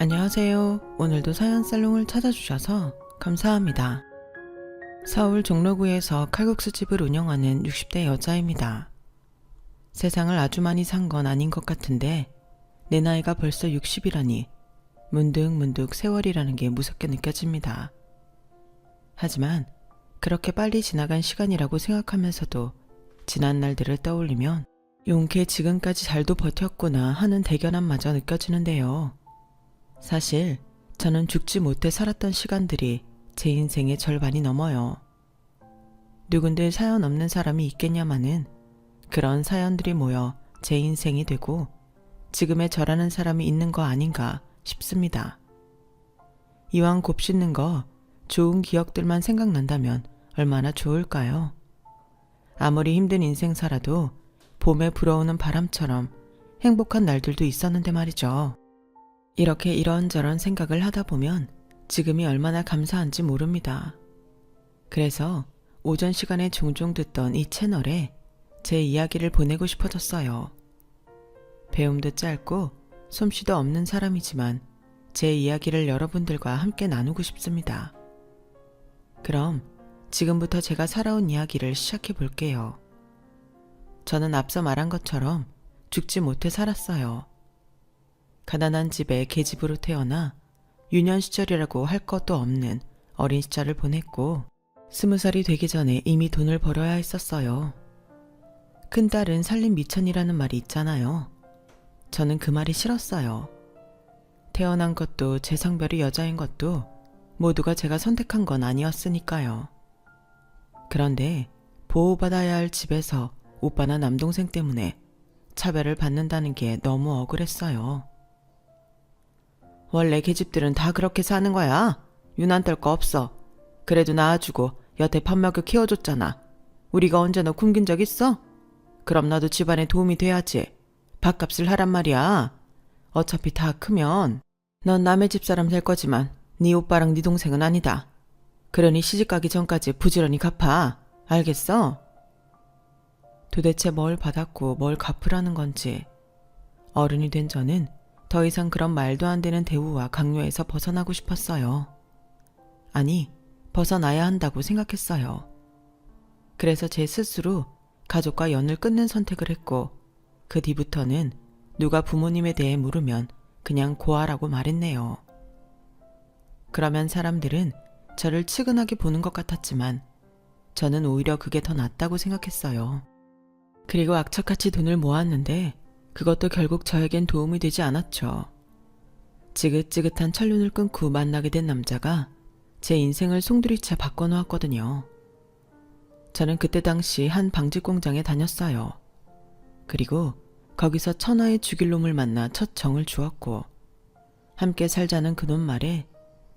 안녕하세요. 오늘도 사연살롱을 찾아주셔서 감사합니다. 서울 종로구에서 칼국수집을 운영하는 60대 여자입니다. 세상을 아주 많이 산 건 아닌 것 같은데 내 나이가 벌써 60이라니 문득문득 세월이라는 게 무섭게 느껴집니다. 하지만 그렇게 빨리 지나간 시간이라고 생각하면서도 지난 날들을 떠올리면 용케 지금까지 잘도 버텼구나 하는 대견함마저 느껴지는데요. 사실 저는 죽지 못해 살았던 시간들이 제 인생의 절반이 넘어요. 누군들 사연 없는 사람이 있겠냐마는 그런 사연들이 모여 제 인생이 되고 지금의 저라는 사람이 있는 거 아닌가 싶습니다. 이왕 곱씹는 거 좋은 기억들만 생각난다면 얼마나 좋을까요? 아무리 힘든 인생 살아도 봄에 불어오는 바람처럼 행복한 날들도 있었는데 말이죠. 이렇게 이런저런 생각을 하다 보면 지금이 얼마나 감사한지 모릅니다. 그래서 오전 시간에 종종 듣던 이 채널에 제 이야기를 보내고 싶어졌어요. 배움도 짧고 솜씨도 없는 사람이지만 제 이야기를 여러분들과 함께 나누고 싶습니다. 그럼 지금부터 제가 살아온 이야기를 시작해 볼게요. 저는 앞서 말한 것처럼 죽지 못해 살았어요. 가난한 집에 계집으로 태어나 유년 시절이라고 할 것도 없는 어린 시절을 보냈고 20살이 되기 전에 이미 돈을 벌어야 했었어요. 큰딸은 살림 미천이라는 말이 있잖아요. 저는 그 말이 싫었어요. 태어난 것도 제 성별이 여자인 것도 모두가 제가 선택한 건 아니었으니까요. 그런데 보호받아야 할 집에서 오빠나 남동생 때문에 차별을 받는다는 게 너무 억울했어요. 원래 계집들은 다 그렇게 사는 거야. 유난 떨 거 없어. 그래도 낳아주고 여태 밥 먹여 키워줬잖아. 우리가 언제 너 굶긴 적 있어? 그럼 나도 집안에 도움이 돼야지. 밥값을 하란 말이야. 어차피 다 크면 넌 남의 집사람 될 거지만 네 오빠랑 네 동생은 아니다. 그러니 시집가기 전까지 부지런히 갚아. 알겠어? 도대체 뭘 받았고 뭘 갚으라는 건지. 어른이 된 저는 더 이상 그런 말도 안 되는 대우와 강요에서 벗어나고 싶었어요. 아니, 벗어나야 한다고 생각했어요. 그래서 제 스스로 가족과 연을 끊는 선택을 했고 그 뒤부터는 누가 부모님에 대해 물으면 그냥 고아라고 말했네요. 그러면 사람들은 저를 측은하게 보는 것 같았지만 저는 오히려 그게 더 낫다고 생각했어요. 그리고 악착같이 돈을 모았는데 그것도 결국 저에겐 도움이 되지 않았죠. 지긋지긋한 천륜을 끊고 만나게 된 남자가 제 인생을 송두리째 바꿔놓았거든요. 저는 그때 당시 한 방직 공장에 다녔어요. 그리고 거기서 천하의 죽일 놈을 만나 첫 정을 주었고 함께 살자는 그놈 말에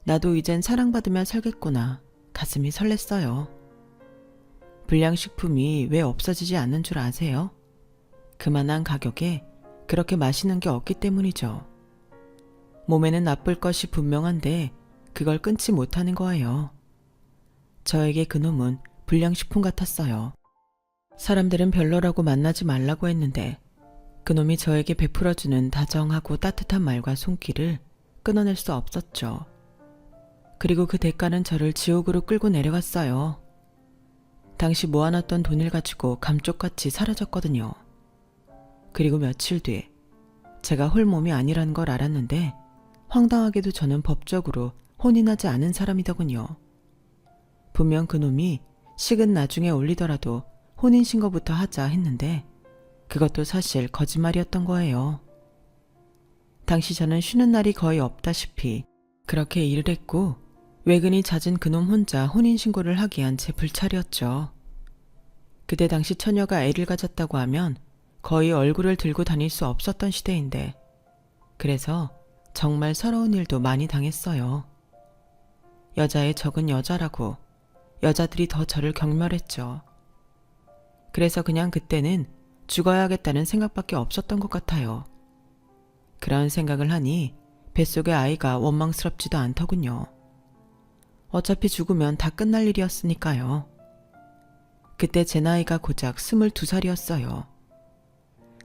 나도 이젠 사랑받으며 살겠구나 가슴이 설렜어요. 불량식품이 왜 없어지지 않는 줄 아세요? 그만한 가격에 그렇게 맛있는 게 없기 때문이죠. 몸에는 나쁠 것이 분명한데 그걸 끊지 못하는 거예요. 저에게 그놈은 불량식품 같았어요. 사람들은 별로라고 만나지 말라고 했는데 그놈이 저에게 베풀어주는 다정하고 따뜻한 말과 손길을 끊어낼 수 없었죠. 그리고 그 대가는 저를 지옥으로 끌고 내려갔어요. 당시 모아놨던 돈을 가지고 감쪽같이 사라졌거든요. 그리고 며칠 뒤 제가 홀몸이 아니라는 걸 알았는데 황당하게도 저는 법적으로 혼이 나지 않은 사람이더군요. 분명 그놈이 식은 나중에 올리더라도 혼인신고부터 하자 했는데 그것도 사실 거짓말이었던 거예요. 당시 저는 쉬는 날이 거의 없다시피 그렇게 일을 했고 외근이 잦은 그놈 혼자 혼인신고를 하기엔 제 불찰이었죠. 그때 당시 처녀가 애를 가졌다고 하면 거의 얼굴을 들고 다닐 수 없었던 시대인데 그래서 정말 서러운 일도 많이 당했어요. 여자의 적은 여자라고 여자들이 더 저를 경멸했죠. 그래서 그냥 그때는 죽어야겠다는 생각밖에 없었던 것 같아요. 그런 생각을 하니 뱃속의 아이가 원망스럽지도 않더군요. 어차피 죽으면 다 끝날 일이었으니까요. 그때 제 나이가 고작 22살이었어요.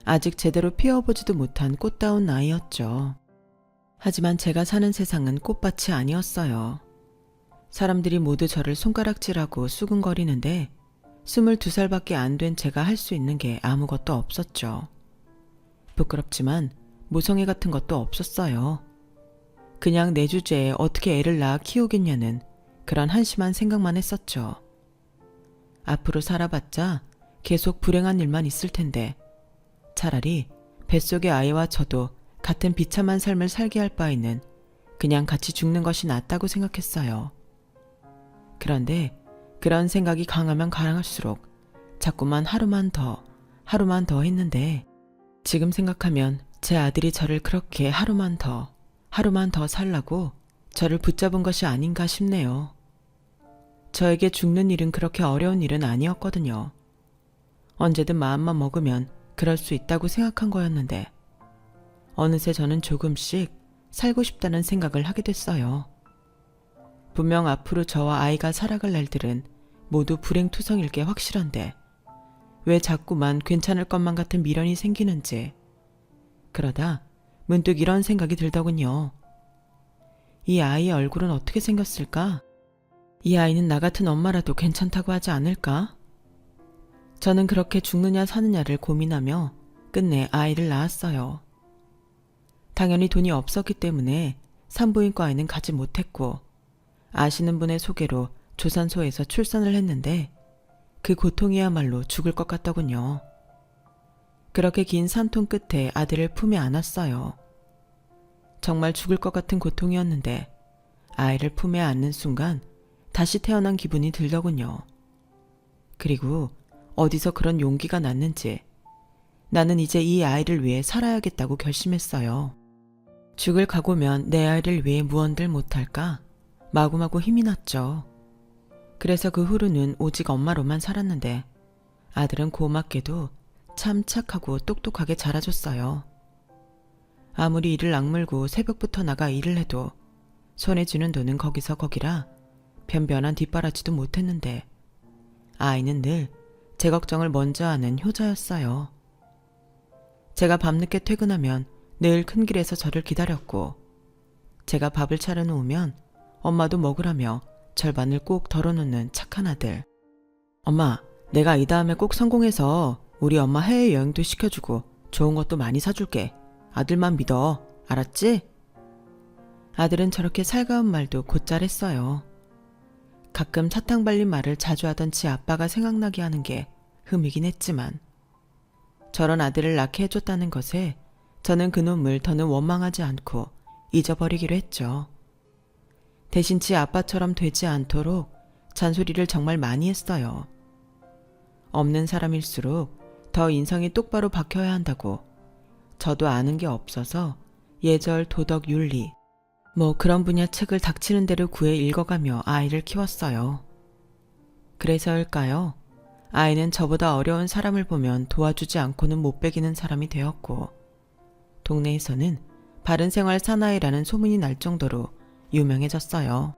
아직 제대로 피워보지도 못한 꽃다운 나이였죠. 하지만 제가 사는 세상은 꽃밭이 아니었어요. 사람들이 모두 저를 손가락질하고 수근거리는데 22살밖에 안 된 제가 할 수 있는 게 아무것도 없었죠. 부끄럽지만 모성애 같은 것도 없었어요. 그냥 내 주제에 어떻게 애를 낳아 키우겠냐는 그런 한심한 생각만 했었죠. 앞으로 살아봤자 계속 불행한 일만 있을 텐데 차라리 뱃속의 아이와 저도 같은 비참한 삶을 살게 할 바에는 그냥 같이 죽는 것이 낫다고 생각했어요. 그런데 그런 생각이 강하면 강할수록 자꾸만 하루만 더 했는데 지금 생각하면 제 아들이 저를 그렇게 하루만 더 살라고 저를 붙잡은 것이 아닌가 싶네요. 저에게 죽는 일은 그렇게 어려운 일은 아니었거든요. 언제든 마음만 먹으면 그럴 수 있다고 생각한 거였는데 어느새 저는 조금씩 살고 싶다는 생각을 하게 됐어요. 분명 앞으로 저와 아이가 살아갈 날들은 모두 불행투성일 게 확실한데 왜 자꾸만 괜찮을 것만 같은 미련이 생기는지 그러다 문득 이런 생각이 들더군요. 이 아이의 얼굴은 어떻게 생겼을까? 이 아이는 나 같은 엄마라도 괜찮다고 하지 않을까? 저는 그렇게 죽느냐 사느냐를 고민하며 끝내 아이를 낳았어요. 당연히 돈이 없었기 때문에 산부인과에는 가지 못했고 아시는 분의 소개로 조산소에서 출산을 했는데 그 고통이야말로 죽을 것 같더군요. 그렇게 긴 산통 끝에 아들을 품에 안았어요. 정말 죽을 것 같은 고통이었는데 아이를 품에 안는 순간 다시 태어난 기분이 들더군요. 그리고 어디서 그런 용기가 났는지 나는 이제 이 아이를 위해 살아야겠다고 결심했어요. 죽을 각오면 내 아이를 위해 무언들 못할까? 마구마구 힘이 났죠. 그래서 그 후로는 오직 엄마로만 살았는데 아들은 고맙게도 참 착하고 똑똑하게 자라줬어요. 아무리 이를 악물고 새벽부터 나가 일을 해도 손에 쥐는 돈은 거기서 거기라 변변한 뒷바라지도 못했는데 아이는 늘 제 걱정을 먼저 하는 효자였어요. 제가 밤늦게 퇴근하면 늘 큰 길에서 저를 기다렸고 제가 밥을 차려놓으면 엄마도 먹으라며 절반을 꼭 덜어놓는 착한 아들. 엄마, 내가 이 다음에 꼭 성공해서 우리 엄마 해외여행도 시켜주고 좋은 것도 많이 사줄게. 아들만 믿어. 알았지? 아들은 저렇게 살가운 말도 곧잘 했어요. 가끔 사탕 발린 말을 자주 하던 지 아빠가 생각나게 하는 게 흠이긴 했지만 저런 아들을 낳게 해줬다는 것에 저는 그놈을 더는 원망하지 않고 잊어버리기로 했죠. 대신 지 아빠처럼 되지 않도록 잔소리를 정말 많이 했어요. 없는 사람일수록 더 인성이 똑바로 박혀야 한다고 저도 아는 게 없어서 예절, 도덕, 윤리 뭐 그런 분야 책을 닥치는 대로 구해 읽어가며 아이를 키웠어요. 그래서일까요? 아이는 저보다 어려운 사람을 보면 도와주지 않고는 못 베기는 사람이 되었고 동네에서는 바른생활 사나이라는 소문이 날 정도로 유명해졌어요.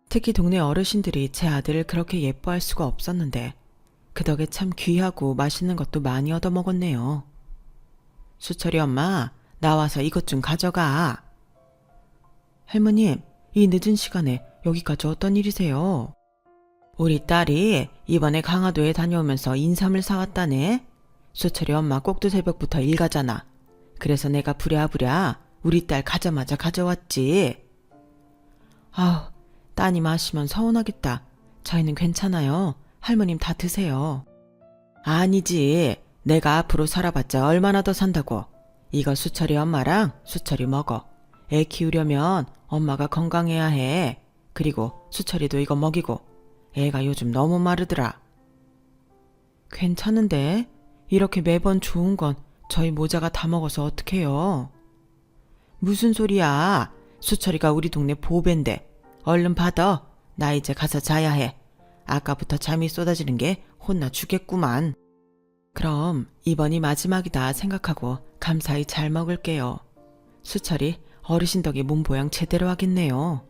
특히 동네 어르신들이 제 아들을 그렇게 예뻐할 수가 없었는데 그 덕에 참 귀하고 맛있는 것도 많이 얻어먹었네요. 수철이 엄마, 나와서 이것 좀 가져가. 할머님, 이 늦은 시간에 여기까지 어떤 일이세요? 우리 딸이 이번에 강화도에 다녀오면서 인삼을 사왔다네. 수철이 엄마 꼭두 새벽부터 일 가잖아. 그래서 내가 부랴부랴 우리 딸 가자마자 가져왔지. 아우, 따님 아시면 서운하겠다. 저희는 괜찮아요. 할머님 다 드세요. 아니지. 내가 앞으로 살아봤자 얼마나 더 산다고. 이거 수철이 엄마랑 수철이 먹어. 애 키우려면 엄마가 건강해야 해. 그리고 수철이도 이거 먹이고. 애가 요즘 너무 마르더라. 괜찮은데? 이렇게 매번 좋은 건 저희 모자가 다 먹어서 어떡해요? 무슨 소리야. 수철이가 우리 동네 보배인데. 얼른 받아. 나 이제 가서 자야 해. 아까부터 잠이 쏟아지는 게 혼나 주겠구만. 그럼 이번이 마지막이다 생각하고 감사히 잘 먹을게요. 수철이 어르신 덕에 몸보양 제대로 하겠네요.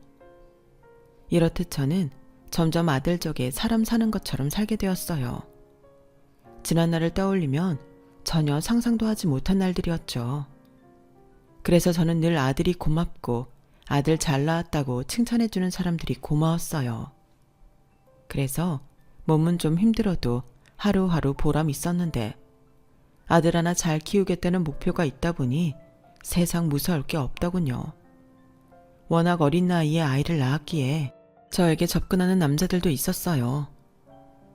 이렇듯 저는 점점 아들 덕에 사람 사는 것처럼 살게 되었어요. 지난 날을 떠올리면 전혀 상상도 하지 못한 날들이었죠. 그래서 저는 늘 아들이 고맙고 아들 잘 낳았다고 칭찬해주는 사람들이 고마웠어요. 그래서 몸은 좀 힘들어도 하루하루 보람 있었는데 아들 하나 잘 키우겠다는 목표가 있다 보니 세상 무서울 게 없더군요. 워낙 어린 나이에 아이를 낳았기에 저에게 접근하는 남자들도 있었어요.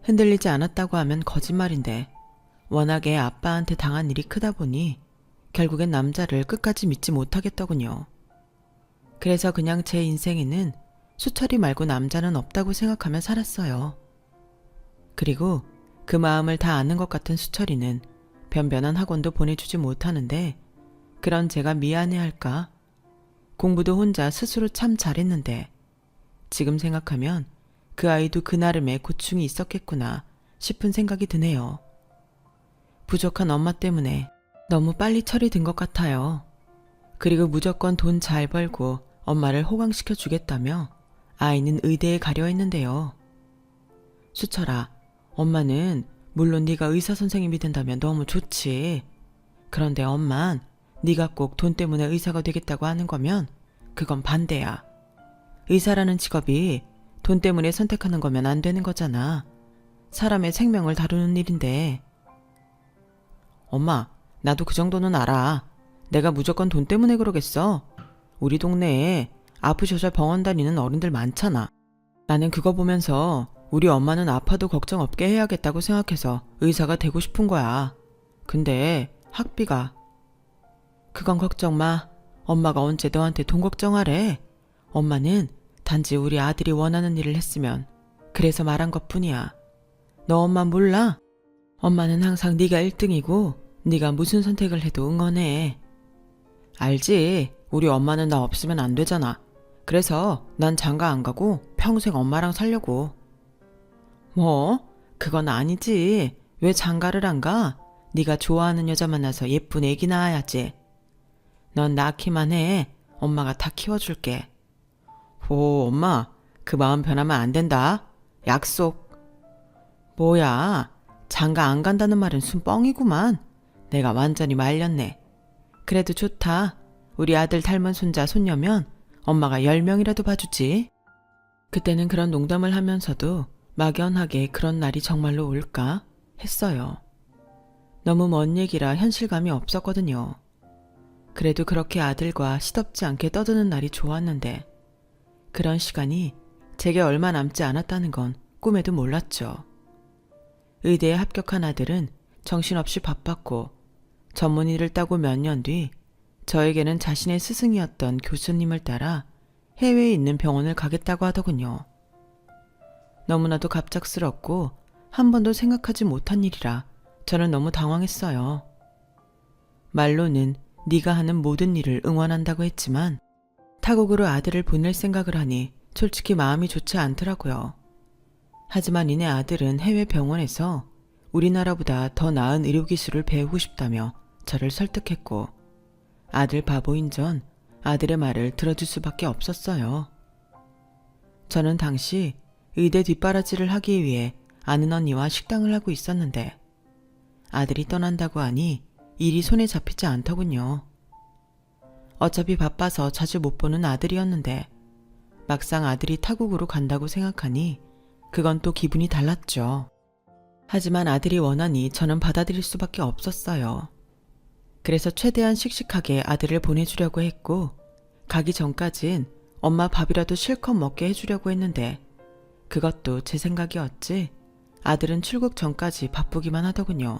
흔들리지 않았다고 하면 거짓말인데 워낙에 아빠한테 당한 일이 크다 보니 결국엔 남자를 끝까지 믿지 못하겠더군요. 그래서 그냥 제 인생에는 수철이 말고 남자는 없다고 생각하며 살았어요. 그리고 그 마음을 다 아는 것 같은 수철이는 변변한 학원도 보내주지 못하는데 그런 제가 미안해할까? 공부도 혼자 스스로 참 잘했는데 지금 생각하면 그 아이도 그 나름의 고충이 있었겠구나 싶은 생각이 드네요. 부족한 엄마 때문에 너무 빨리 철이 든 것 같아요. 그리고 무조건 돈 잘 벌고 엄마를 호강시켜 주겠다며 아이는 의대에 가려 했는데요. 수철아, 엄마는 물론 네가 의사 선생님이 된다면 너무 좋지. 그런데 엄만 네가 꼭 돈 때문에 의사가 되겠다고 하는 거면 그건 반대야. 의사라는 직업이 돈 때문에 선택하는 거면 안 되는 거잖아. 사람의 생명을 다루는 일인데. 엄마, 나도 그 정도는 알아. 내가 무조건 돈 때문에 그러겠어. 우리 동네에 아프셔서 병원 다니는 어른들 많잖아. 나는 그거 보면서 우리 엄마는 아파도 걱정 없게 해야겠다고 생각해서 의사가 되고 싶은 거야. 근데 학비가. 그건 걱정 마. 엄마가 언제 너한테 돈 걱정하래. 엄마는 단지 우리 아들이 원하는 일을 했으면 그래서 말한 것뿐이야. 너 엄마 몰라? 엄마는 항상 네가 1등이고 네가 무슨 선택을 해도 응원해. 알지. 우리 엄마는 나 없으면 안 되잖아. 그래서 난 장가 안 가고 평생 엄마랑 살려고. 뭐? 그건 아니지. 왜 장가를 안 가? 네가 좋아하는 여자 만나서 예쁜 애기 낳아야지. 넌 낳기만 해. 엄마가 다 키워줄게. 오, 엄마. 그 마음 변하면 안 된다. 약속. 뭐야. 장가 안 간다는 말은 순뻥이구만. 내가 완전히 말렸네. 그래도 좋다. 우리 아들 닮은 손자 손녀면 엄마가 10명이라도 봐주지. 그때는 그런 농담을 하면서도 막연하게 그런 날이 정말로 올까 했어요. 너무 먼 얘기라 현실감이 없었거든요. 그래도 그렇게 아들과 시덥지 않게 떠드는 날이 좋았는데 그런 시간이 제게 얼마 남지 않았다는 건 꿈에도 몰랐죠. 의대에 합격한 아들은 정신없이 바빴고 전문의를 따고 몇 년 뒤 저에게는 자신의 스승이었던 교수님을 따라 해외에 있는 병원을 가겠다고 하더군요. 너무나도 갑작스럽고 한 번도 생각하지 못한 일이라 저는 너무 당황했어요. 말로는 네가 하는 모든 일을 응원한다고 했지만 타국으로 아들을 보낼 생각을 하니 솔직히 마음이 좋지 않더라고요. 하지만 이내 아들은 해외 병원에서 우리나라보다 더 나은 의료기술을 배우고 싶다며 저를 설득했고 아들 바보인 전 아들의 말을 들어줄 수밖에 없었어요. 저는 당시 의대 뒷바라지를 하기 위해 아는 언니와 식당을 하고 있었는데 아들이 떠난다고 하니 일이 손에 잡히지 않더군요. 어차피 바빠서 자주 못 보는 아들이었는데 막상 아들이 타국으로 간다고 생각하니 그건 또 기분이 달랐죠. 하지만 아들이 원하니 저는 받아들일 수밖에 없었어요. 그래서 최대한 씩씩하게 아들을 보내주려고 했고 가기 전까진 엄마 밥이라도 실컷 먹게 해주려고 했는데 그것도 제 생각이었지 아들은 출국 전까지 바쁘기만 하더군요.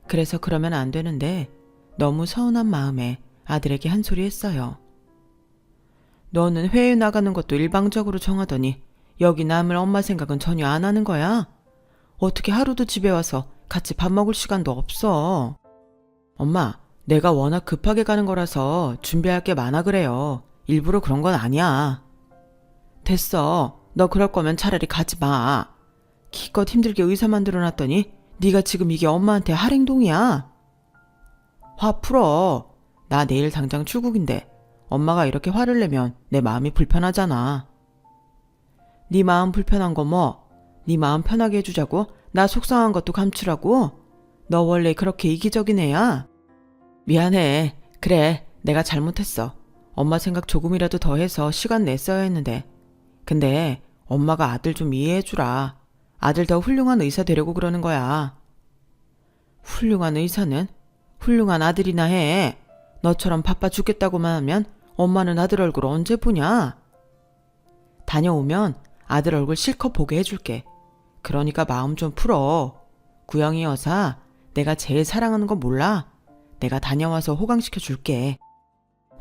그래서 그러면 안 되는데 너무 서운한 마음에 아들에게 한 소리 했어요. 너는 해외 나가는 것도 일방적으로 정하더니 여기 남을 엄마 생각은 전혀 안 하는 거야? 어떻게 하루도 집에 와서 같이 밥 먹을 시간도 없어? 엄마, 내가 워낙 급하게 가는 거라서 준비할 게 많아 그래요. 일부러 그런 건 아니야. 됐어. 너 그럴 거면 차라리 가지 마. 기껏 힘들게 의사 만들어놨더니 네가 지금 이게 엄마한테 할 행동이야. 화 풀어. 나 내일 당장 출국인데 엄마가 이렇게 화를 내면 내 마음이 불편하잖아. 네 마음 불편한 거 뭐? 네 마음 편하게 해주자고 나 속상한 것도 감추라고? 너 원래 그렇게 이기적인 애야? 미안해. 그래, 내가 잘못했어. 엄마 생각 조금이라도 더 해서 시간 냈어야 했는데. 근데 엄마가 아들 좀 이해해주라. 아들 더 훌륭한 의사 되려고 그러는 거야. 훌륭한 의사는? 훌륭한 아들이나 해. 너처럼 바빠 죽겠다고만 하면 엄마는 아들 얼굴 언제 보냐? 다녀오면 아들 얼굴 실컷 보게 해줄게. 그러니까 마음 좀 풀어. 구영이 여사, 내가 제일 사랑하는 거 몰라? 내가 다녀와서 호강시켜 줄게.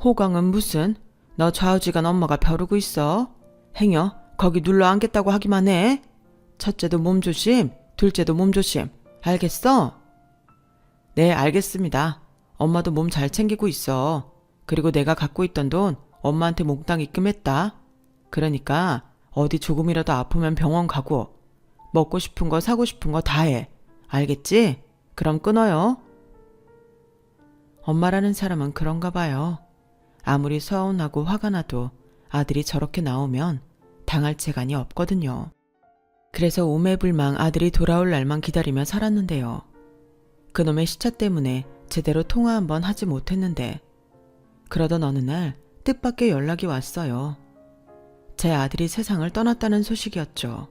호강은 무슨? 너 좌우지간 엄마가 벼르고 있어. 행여 거기 눌러 앉겠다고 하기만 해. 첫째도 몸조심, 둘째도 몸조심. 알겠어? 네, 알겠습니다. 엄마도 몸 잘 챙기고 있어. 그리고 내가 갖고 있던 돈 엄마한테 몽땅 입금했다. 그러니까 어디 조금이라도 아프면 병원 가고 먹고 싶은 거 사고 싶은 거 다 해. 알겠지? 그럼 끊어요. 엄마라는 사람은 그런가 봐요. 아무리 서운하고 화가 나도 아들이 저렇게 나오면 당할 재간이 없거든요. 그래서 오매불망 아들이 돌아올 날만 기다리며 살았는데요. 그놈의 시차 때문에 제대로 통화 한번 하지 못했는데 그러던 어느 날 뜻밖의 연락이 왔어요. 제 아들이 세상을 떠났다는 소식이었죠.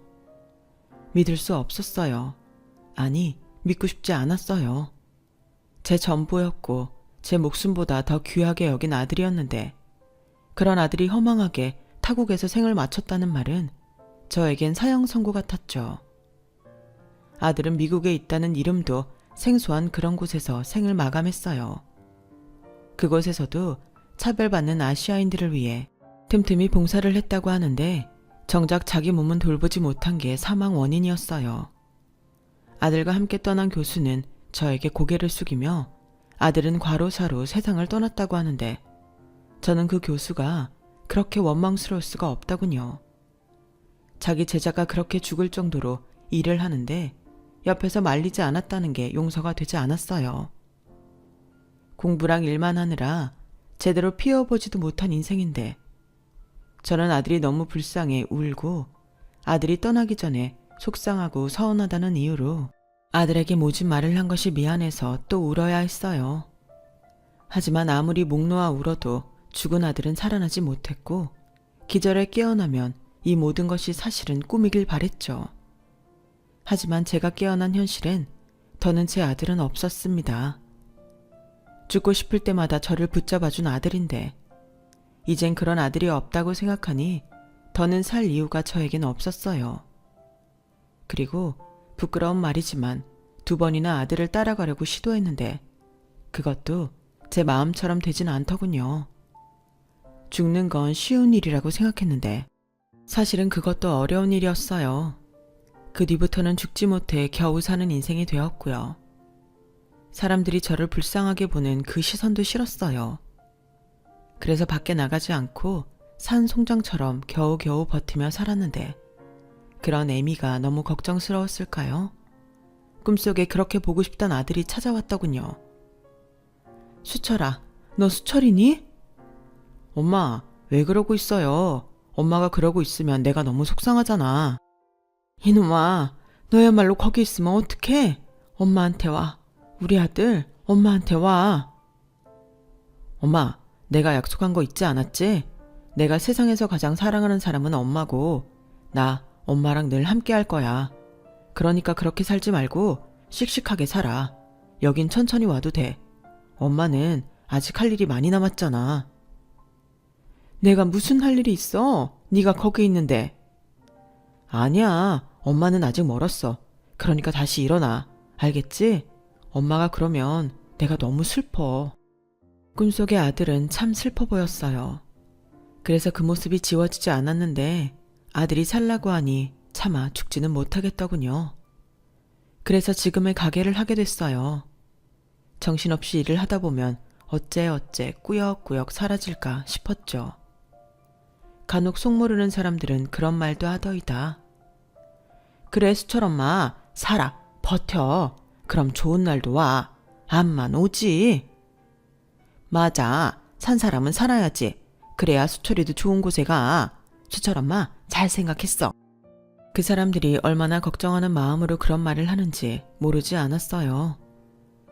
믿을 수 없었어요. 아니, 믿고 싶지 않았어요. 제 전부였고 제 목숨보다 더 귀하게 여긴 아들이었는데 그런 아들이 허망하게 타국에서 생을 마쳤다는 말은 저에겐 사형 선고 같았죠. 아들은 미국에 있다는 이름도 생소한 그런 곳에서 생을 마감했어요. 그곳에서도 차별받는 아시아인들을 위해 틈틈이 봉사를 했다고 하는데 정작 자기 몸은 돌보지 못한 게 사망 원인이었어요. 아들과 함께 떠난 교수는 저에게 고개를 숙이며 아들은 과로사로 세상을 떠났다고 하는데 저는 그 교수가 그렇게 원망스러울 수가 없다군요. 자기 제자가 그렇게 죽을 정도로 일을 하는데 옆에서 말리지 않았다는 게 용서가 되지 않았어요. 공부랑 일만 하느라 제대로 피워보지도 못한 인생인데 저는 아들이 너무 불쌍해 울고 아들이 떠나기 전에 속상하고 서운하다는 이유로 아들에게 모진 말을 한 것이 미안해서 또 울어야 했어요. 하지만 아무리 목 놓아 울어도 죽은 아들은 살아나지 못했고 기절에 깨어나면 이 모든 것이 사실은 꿈이길 바랬죠. 하지만 제가 깨어난 현실엔 더는 제 아들은 없었습니다. 죽고 싶을 때마다 저를 붙잡아준 아들인데 이젠 그런 아들이 없다고 생각하니 더는 살 이유가 저에겐 없었어요. 그리고 부끄러운 말이지만 2번이나 아들을 따라가려고 시도했는데 그것도 제 마음처럼 되진 않더군요. 죽는 건 쉬운 일이라고 생각했는데 사실은 그것도 어려운 일이었어요. 그 뒤부터는 죽지 못해 겨우 사는 인생이 되었고요. 사람들이 저를 불쌍하게 보는 그 시선도 싫었어요. 그래서 밖에 나가지 않고 산 송장처럼 겨우겨우 버티며 살았는데 그런 애미가 너무 걱정스러웠을까요? 꿈속에 그렇게 보고 싶던 아들이 찾아왔더군요. 수철아, 너 수철이니? 엄마, 왜 그러고 있어요? 엄마가 그러고 있으면 내가 너무 속상하잖아. 이놈아, 너야말로 거기 있으면 어떡해? 엄마한테 와. 우리 아들, 엄마한테 와. 엄마, 내가 약속한 거 잊지 않았지? 내가 세상에서 가장 사랑하는 사람은 엄마고 나 엄마랑 늘 함께 할 거야. 그러니까 그렇게 살지 말고 씩씩하게 살아. 여긴 천천히 와도 돼. 엄마는 아직 할 일이 많이 남았잖아. 내가 무슨 할 일이 있어? 네가 거기 있는데. 아니야. 엄마는 아직 멀었어. 그러니까 다시 일어나. 알겠지? 엄마가 그러면 내가 너무 슬퍼. 꿈속의 아들은 참 슬퍼 보였어요. 그래서 그 모습이 지워지지 않았는데 아들이 살라고 하니 차마 죽지는 못하겠더군요. 그래서 지금의 가게를 하게 됐어요. 정신없이 일을 하다 보면 어째 꾸역꾸역 사라질까 싶었죠. 간혹 속 모르는 사람들은 그런 말도 하더이다. 그래 수철 엄마, 살아, 버텨. 그럼 좋은 날도 와. 암만 오지. 맞아, 산 사람은 살아야지. 그래야 수철이도 좋은 곳에 가. 수철 엄마 잘 생각했어. 그 사람들이 얼마나 걱정하는 마음으로 그런 말을 하는지 모르지 않았어요.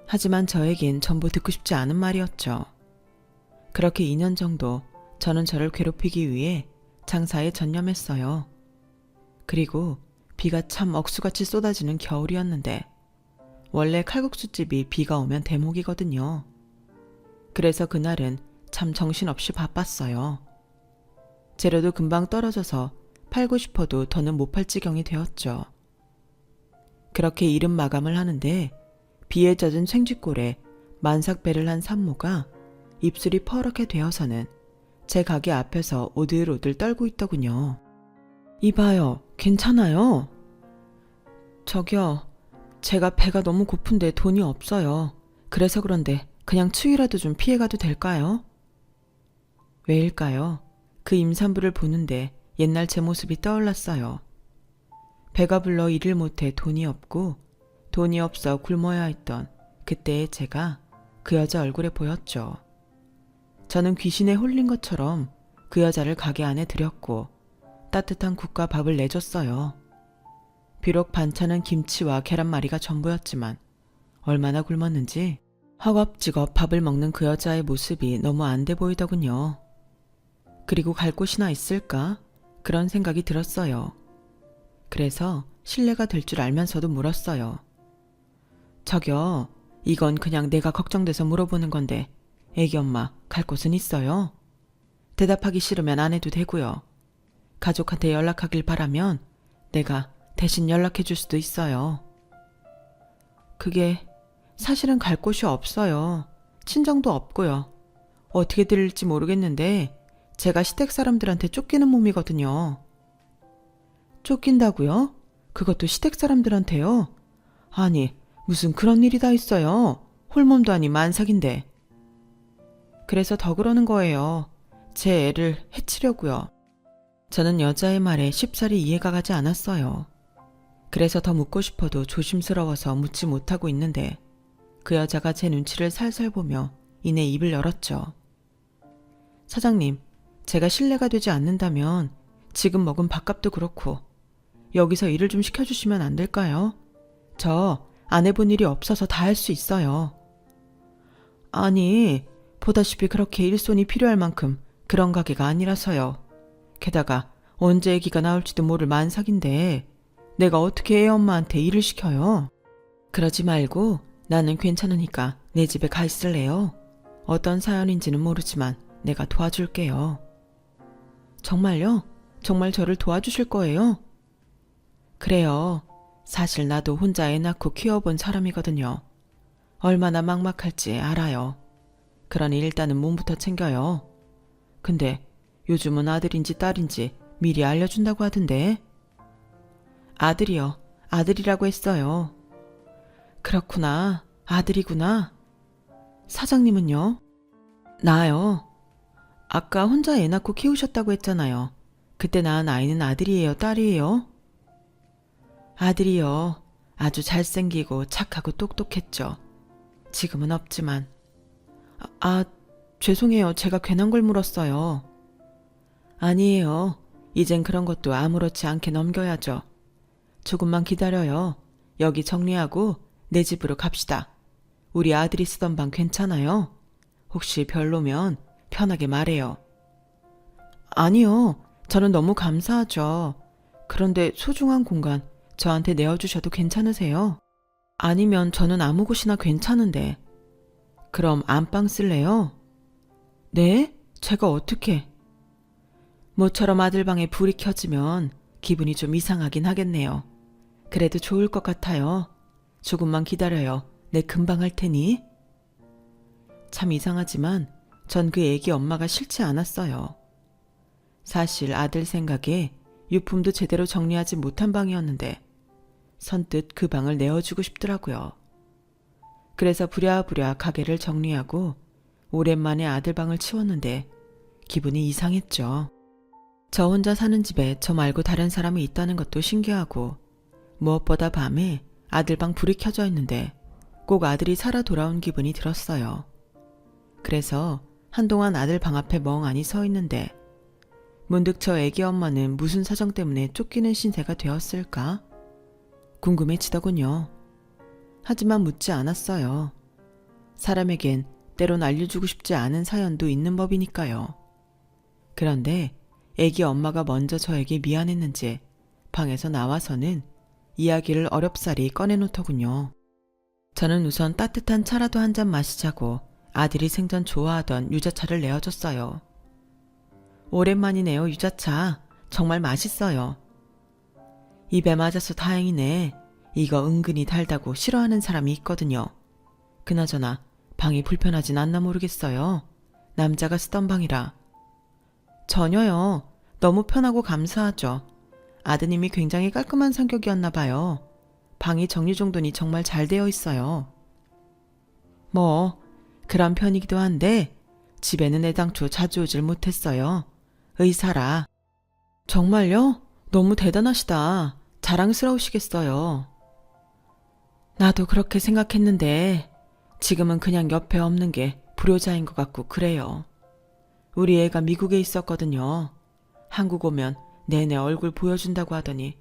하지만 저에겐 전부 듣고 싶지 않은 말이었죠. 그렇게 2년 정도 저는 저를 괴롭히기 위해 장사에 전념했어요. 그리고 비가 참 억수같이 쏟아지는 겨울이었는데 원래 칼국수집이 비가 오면 대목이거든요. 그래서 그날은 참 정신없이 바빴어요. 재료도 금방 떨어져서 팔고 싶어도 더는 못 팔 지경이 되었죠. 그렇게 이른 마감을 하는데 비에 젖은 생쥐골에 만삭배를 한 산모가 입술이 퍼렇게 되어서는 제 가게 앞에서 오들오들 떨고 있더군요. 이봐요, 괜찮아요? 저기요, 제가 배가 너무 고픈데 돈이 없어요. 그래서 그런데 그냥 추위라도 좀 피해가도 될까요? 왜일까요? 그 임산부를 보는데 옛날 제 모습이 떠올랐어요. 배가 불러 일을 못해 돈이 없고 돈이 없어 굶어야 했던 그때의 제가 그 여자 얼굴에 보였죠. 저는 귀신에 홀린 것처럼 그 여자를 가게 안에 들였고 따뜻한 국과 밥을 내줬어요. 비록 반찬은 김치와 계란말이가 전부였지만 얼마나 굶었는지 허겁지겁 밥을 먹는 그 여자의 모습이 너무 안 돼 보이더군요. 그리고 갈 곳이나 있을까? 그런 생각이 들었어요. 그래서 실례가 될 줄 알면서도 물었어요. 저기요, 이건 그냥 내가 걱정돼서 물어보는 건데 애기 엄마 갈 곳은 있어요? 대답하기 싫으면 안 해도 되고요. 가족한테 연락하길 바라면 내가 대신 연락해 줄 수도 있어요. 그게 사실은 갈 곳이 없어요. 친정도 없고요. 어떻게 드릴지 모르겠는데 제가 시댁 사람들한테 쫓기는 몸이거든요. 쫓긴다고요? 그것도 시댁 사람들한테요? 아니, 무슨 그런 일이 다 있어요. 홀몸도 아닌 만삭인데. 그래서 더 그러는 거예요. 제 애를 해치려고요. 저는 여자의 말에 쉽사리 이해가 가지 않았어요. 그래서 더 묻고 싶어도 조심스러워서 묻지 못하고 있는데 그 여자가 제 눈치를 살살 보며 이내 입을 열었죠. 사장님, 제가 신뢰가 되지 않는다면 지금 먹은 밥값도 그렇고 여기서 일을 좀 시켜주시면 안 될까요? 저 안 해본 일이 없어서 다 할 수 있어요. 아니, 보다시피 그렇게 일손이 필요할 만큼 그런 가게가 아니라서요. 게다가 언제 애기가 나올지도 모를 만삭인데 내가 어떻게 애 엄마한테 일을 시켜요? 그러지 말고 나는 괜찮으니까 내 집에 가 있을래요? 어떤 사연인지는 모르지만 내가 도와줄게요. 정말요? 정말 저를 도와주실 거예요? 그래요. 사실 나도 혼자 애 낳고 키워본 사람이거든요. 얼마나 막막할지 알아요. 그러니 일단은 몸부터 챙겨요. 근데 요즘은 아들인지 딸인지 미리 알려준다고 하던데. 아들이요. 아들이라고 했어요. 그렇구나. 아들이구나. 사장님은요? 나요. 아까 혼자 애 낳고 키우셨다고 했잖아요. 그때 낳은 아이는 아들이에요, 딸이에요? 아들이요. 아주 잘생기고 착하고 똑똑했죠. 지금은 없지만. 죄송해요. 제가 괜한 걸 물었어요. 아니에요. 이젠 그런 것도 아무렇지 않게 넘겨야죠. 조금만 기다려요. 여기 정리하고 내 집으로 갑시다. 우리 아들이 쓰던 방 괜찮아요? 혹시 별로면 편하게 말해요. 아니요. 저는 너무 감사하죠. 그런데 소중한 공간 저한테 내어주셔도 괜찮으세요? 아니면 저는 아무 곳이나 괜찮은데. 그럼 안방 쓸래요? 네? 제가 어떻게? 모처럼 아들 방에 불이 켜지면 기분이 좀 이상하긴 하겠네요. 그래도 좋을 것 같아요. 조금만 기다려요. 내 금방 할 테니. 참 이상하지만 전 그 애기 엄마가 싫지 않았어요. 사실 아들 생각에 유품도 제대로 정리하지 못한 방이었는데 선뜻 그 방을 내어주고 싶더라고요. 그래서 부랴부랴 가게를 정리하고 오랜만에 아들 방을 치웠는데 기분이 이상했죠. 저 혼자 사는 집에 저 말고 다른 사람이 있다는 것도 신기하고 무엇보다 밤에 아들 방 불이 켜져 있는데 꼭 아들이 살아 돌아온 기분이 들었어요. 그래서 한동안 아들 방 앞에 멍하니 서 있는데 문득 저 애기 엄마는 무슨 사정 때문에 쫓기는 신세가 되었을까? 궁금해지더군요. 하지만 묻지 않았어요. 사람에겐 때론 알려주고 싶지 않은 사연도 있는 법이니까요. 그런데 애기 엄마가 먼저 저에게 미안했는지 방에서 나와서는 이야기를 어렵사리 꺼내놓더군요. 저는 우선 따뜻한 차라도 한 잔 마시자고 아들이 생전 좋아하던 유자차를 내어줬어요. 오랜만이네요, 유자차. 정말 맛있어요. 입에 맞아서 다행이네. 이거 은근히 달다고 싫어하는 사람이 있거든요. 그나저나 방이 불편하진 않나 모르겠어요. 남자가 쓰던 방이라. 전혀요. 너무 편하고 감사하죠. 아드님이 굉장히 깔끔한 성격이었나 봐요. 방이 정리정돈이 정말 잘 되어 있어요. 뭐 그런 편이기도 한데 집에는 애당초 자주 오질 못했어요. 의사라. 정말요? 너무 대단하시다. 자랑스러우시겠어요. 나도 그렇게 생각했는데 지금은 그냥 옆에 없는 게 불효자인 것 같고 그래요. 우리 애가 미국에 있었거든요. 한국 오면 내내 얼굴 보여준다고 하더니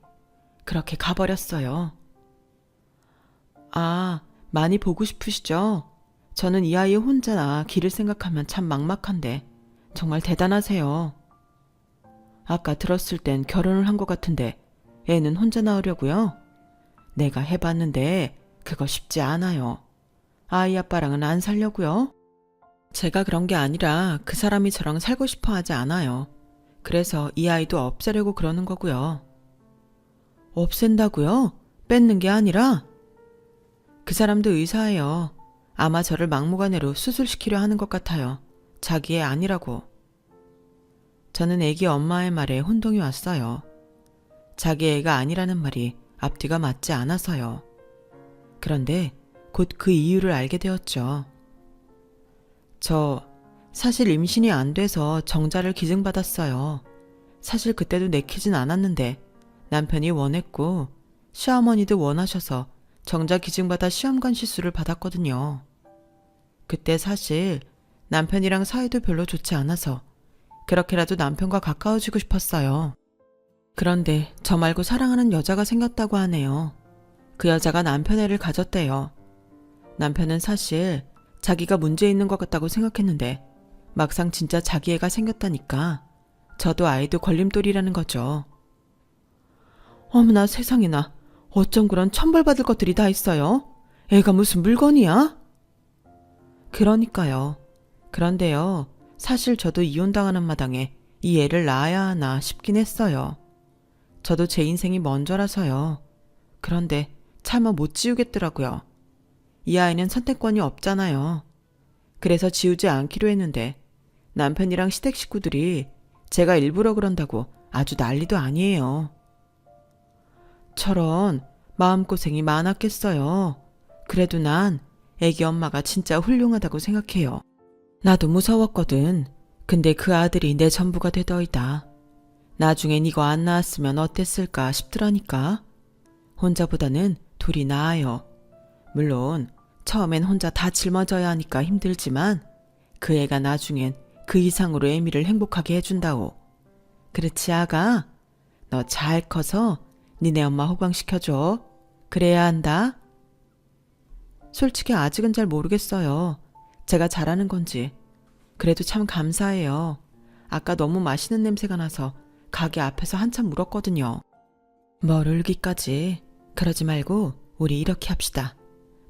그렇게 가버렸어요. 아, 많이 보고 싶으시죠? 저는 이 아이 혼자나 길을 생각하면 참 막막한데 정말 대단하세요. 아까 들었을 땐 결혼을 한 것 같은데 애는 혼자 낳으려고요? 내가 해봤는데 그거 쉽지 않아요. 아이 아빠랑은 안 살려고요? 제가 그런 게 아니라 그 사람이 저랑 살고 싶어 하지 않아요. 그래서 이 아이도 없애려고 그러는 거고요. 없앤다고요? 뺏는 게 아니라? 그 사람도 의사예요. 아마 저를 막무가내로 수술시키려 하는 것 같아요. 자기 애 아니라고. 저는 애기 엄마의 말에 혼동이 왔어요. 자기 애가 아니라는 말이 앞뒤가 맞지 않아서요. 그런데 곧 그 이유를 알게 되었죠. 저 사실 임신이 안 돼서 정자를 기증받았어요. 사실 그때도 내키진 않았는데 남편이 원했고 시어머니도 원하셔서 정자 기증받아 시험관 시술을 받았거든요. 그때 사실 남편이랑 사이도 별로 좋지 않아서 그렇게라도 남편과 가까워지고 싶었어요. 그런데 저 말고 사랑하는 여자가 생겼다고 하네요. 그 여자가 남편 애를 가졌대요. 남편은 사실 자기가 문제 있는 것 같다고 생각했는데 막상 진짜 자기 애가 생겼다니까 저도 아이도 걸림돌이라는 거죠. 어머나 세상에나, 어쩜 그런 천벌받을 것들이 다 있어요? 애가 무슨 물건이야? 그러니까요. 그런데요, 사실 저도 이혼당하는 마당에 이 애를 낳아야 하나 싶긴 했어요. 저도 제 인생이 먼저라서요. 그런데 차마 못 지우겠더라고요. 이 아이는 선택권이 없잖아요. 그래서 지우지 않기로 했는데 남편이랑 시댁 식구들이 제가 일부러 그런다고 아주 난리도 아니에요. 저런 마음고생이 많았겠어요. 그래도 난 애기 엄마가 진짜 훌륭하다고 생각해요. 나도 무서웠거든. 근데 그 아들이 내 전부가 되더이다. 나중엔 이거 안 낳았으면 어땠을까 싶더라니까. 혼자보다는 둘이 나아요. 물론 처음엔 혼자 다 짊어져야 하니까 힘들지만 그 애가 나중엔 그 이상으로 애미를 행복하게 해준다오. 그렇지 아가? 너 잘 커서 니네 엄마 호강시켜줘. 그래야 한다. 솔직히 아직은 잘 모르겠어요. 제가 잘하는 건지. 그래도 참 감사해요. 아까 너무 맛있는 냄새가 나서 가게 앞에서 한참 울었거든요. 뭘 울기까지. 그러지 말고 우리 이렇게 합시다.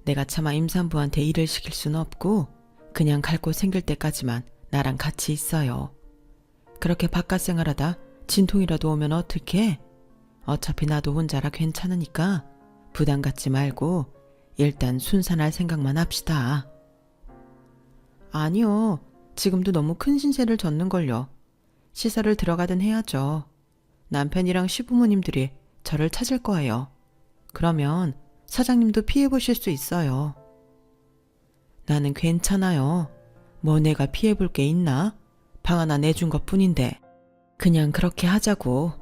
내가 차마 임산부한테 일을 시킬 수는 없고 그냥 갈 곳 생길 때까지만 나랑 같이 있어요. 그렇게 바깥 생활하다 진통이라도 오면 어떡해? 어차피 나도 혼자라 괜찮으니까 부담 갖지 말고 일단 순산할 생각만 합시다. 아니요. 지금도 너무 큰 신세를 졌는걸요. 시설을 들어가든 해야죠. 남편이랑 시부모님들이 저를 찾을 거예요. 그러면 사장님도 피해보실 수 있어요. 나는 괜찮아요. 뭐 내가 피해볼 게 있나? 방 하나 내준 것 뿐인데. 그냥 그렇게 하자고.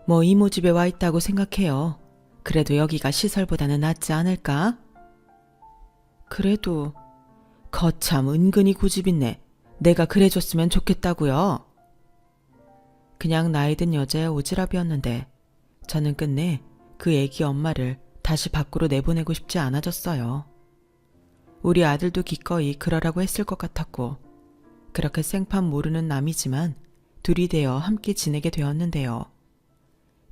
뭐 이모 집에 와 있다고 생각해요. 그래도 여기가 시설보다는 낫지 않을까? 그래도 거참 은근히 고집있네. 내가 그래줬으면 좋겠다고요. 그냥 나이 든 여자의 오지랖이었는데 저는 끝내 그 애기 엄마를 다시 밖으로 내보내고 싶지 않아졌어요. 우리 아들도 기꺼이 그러라고 했을 것 같았고 그렇게 생판 모르는 남이지만 둘이 되어 함께 지내게 되었는데요.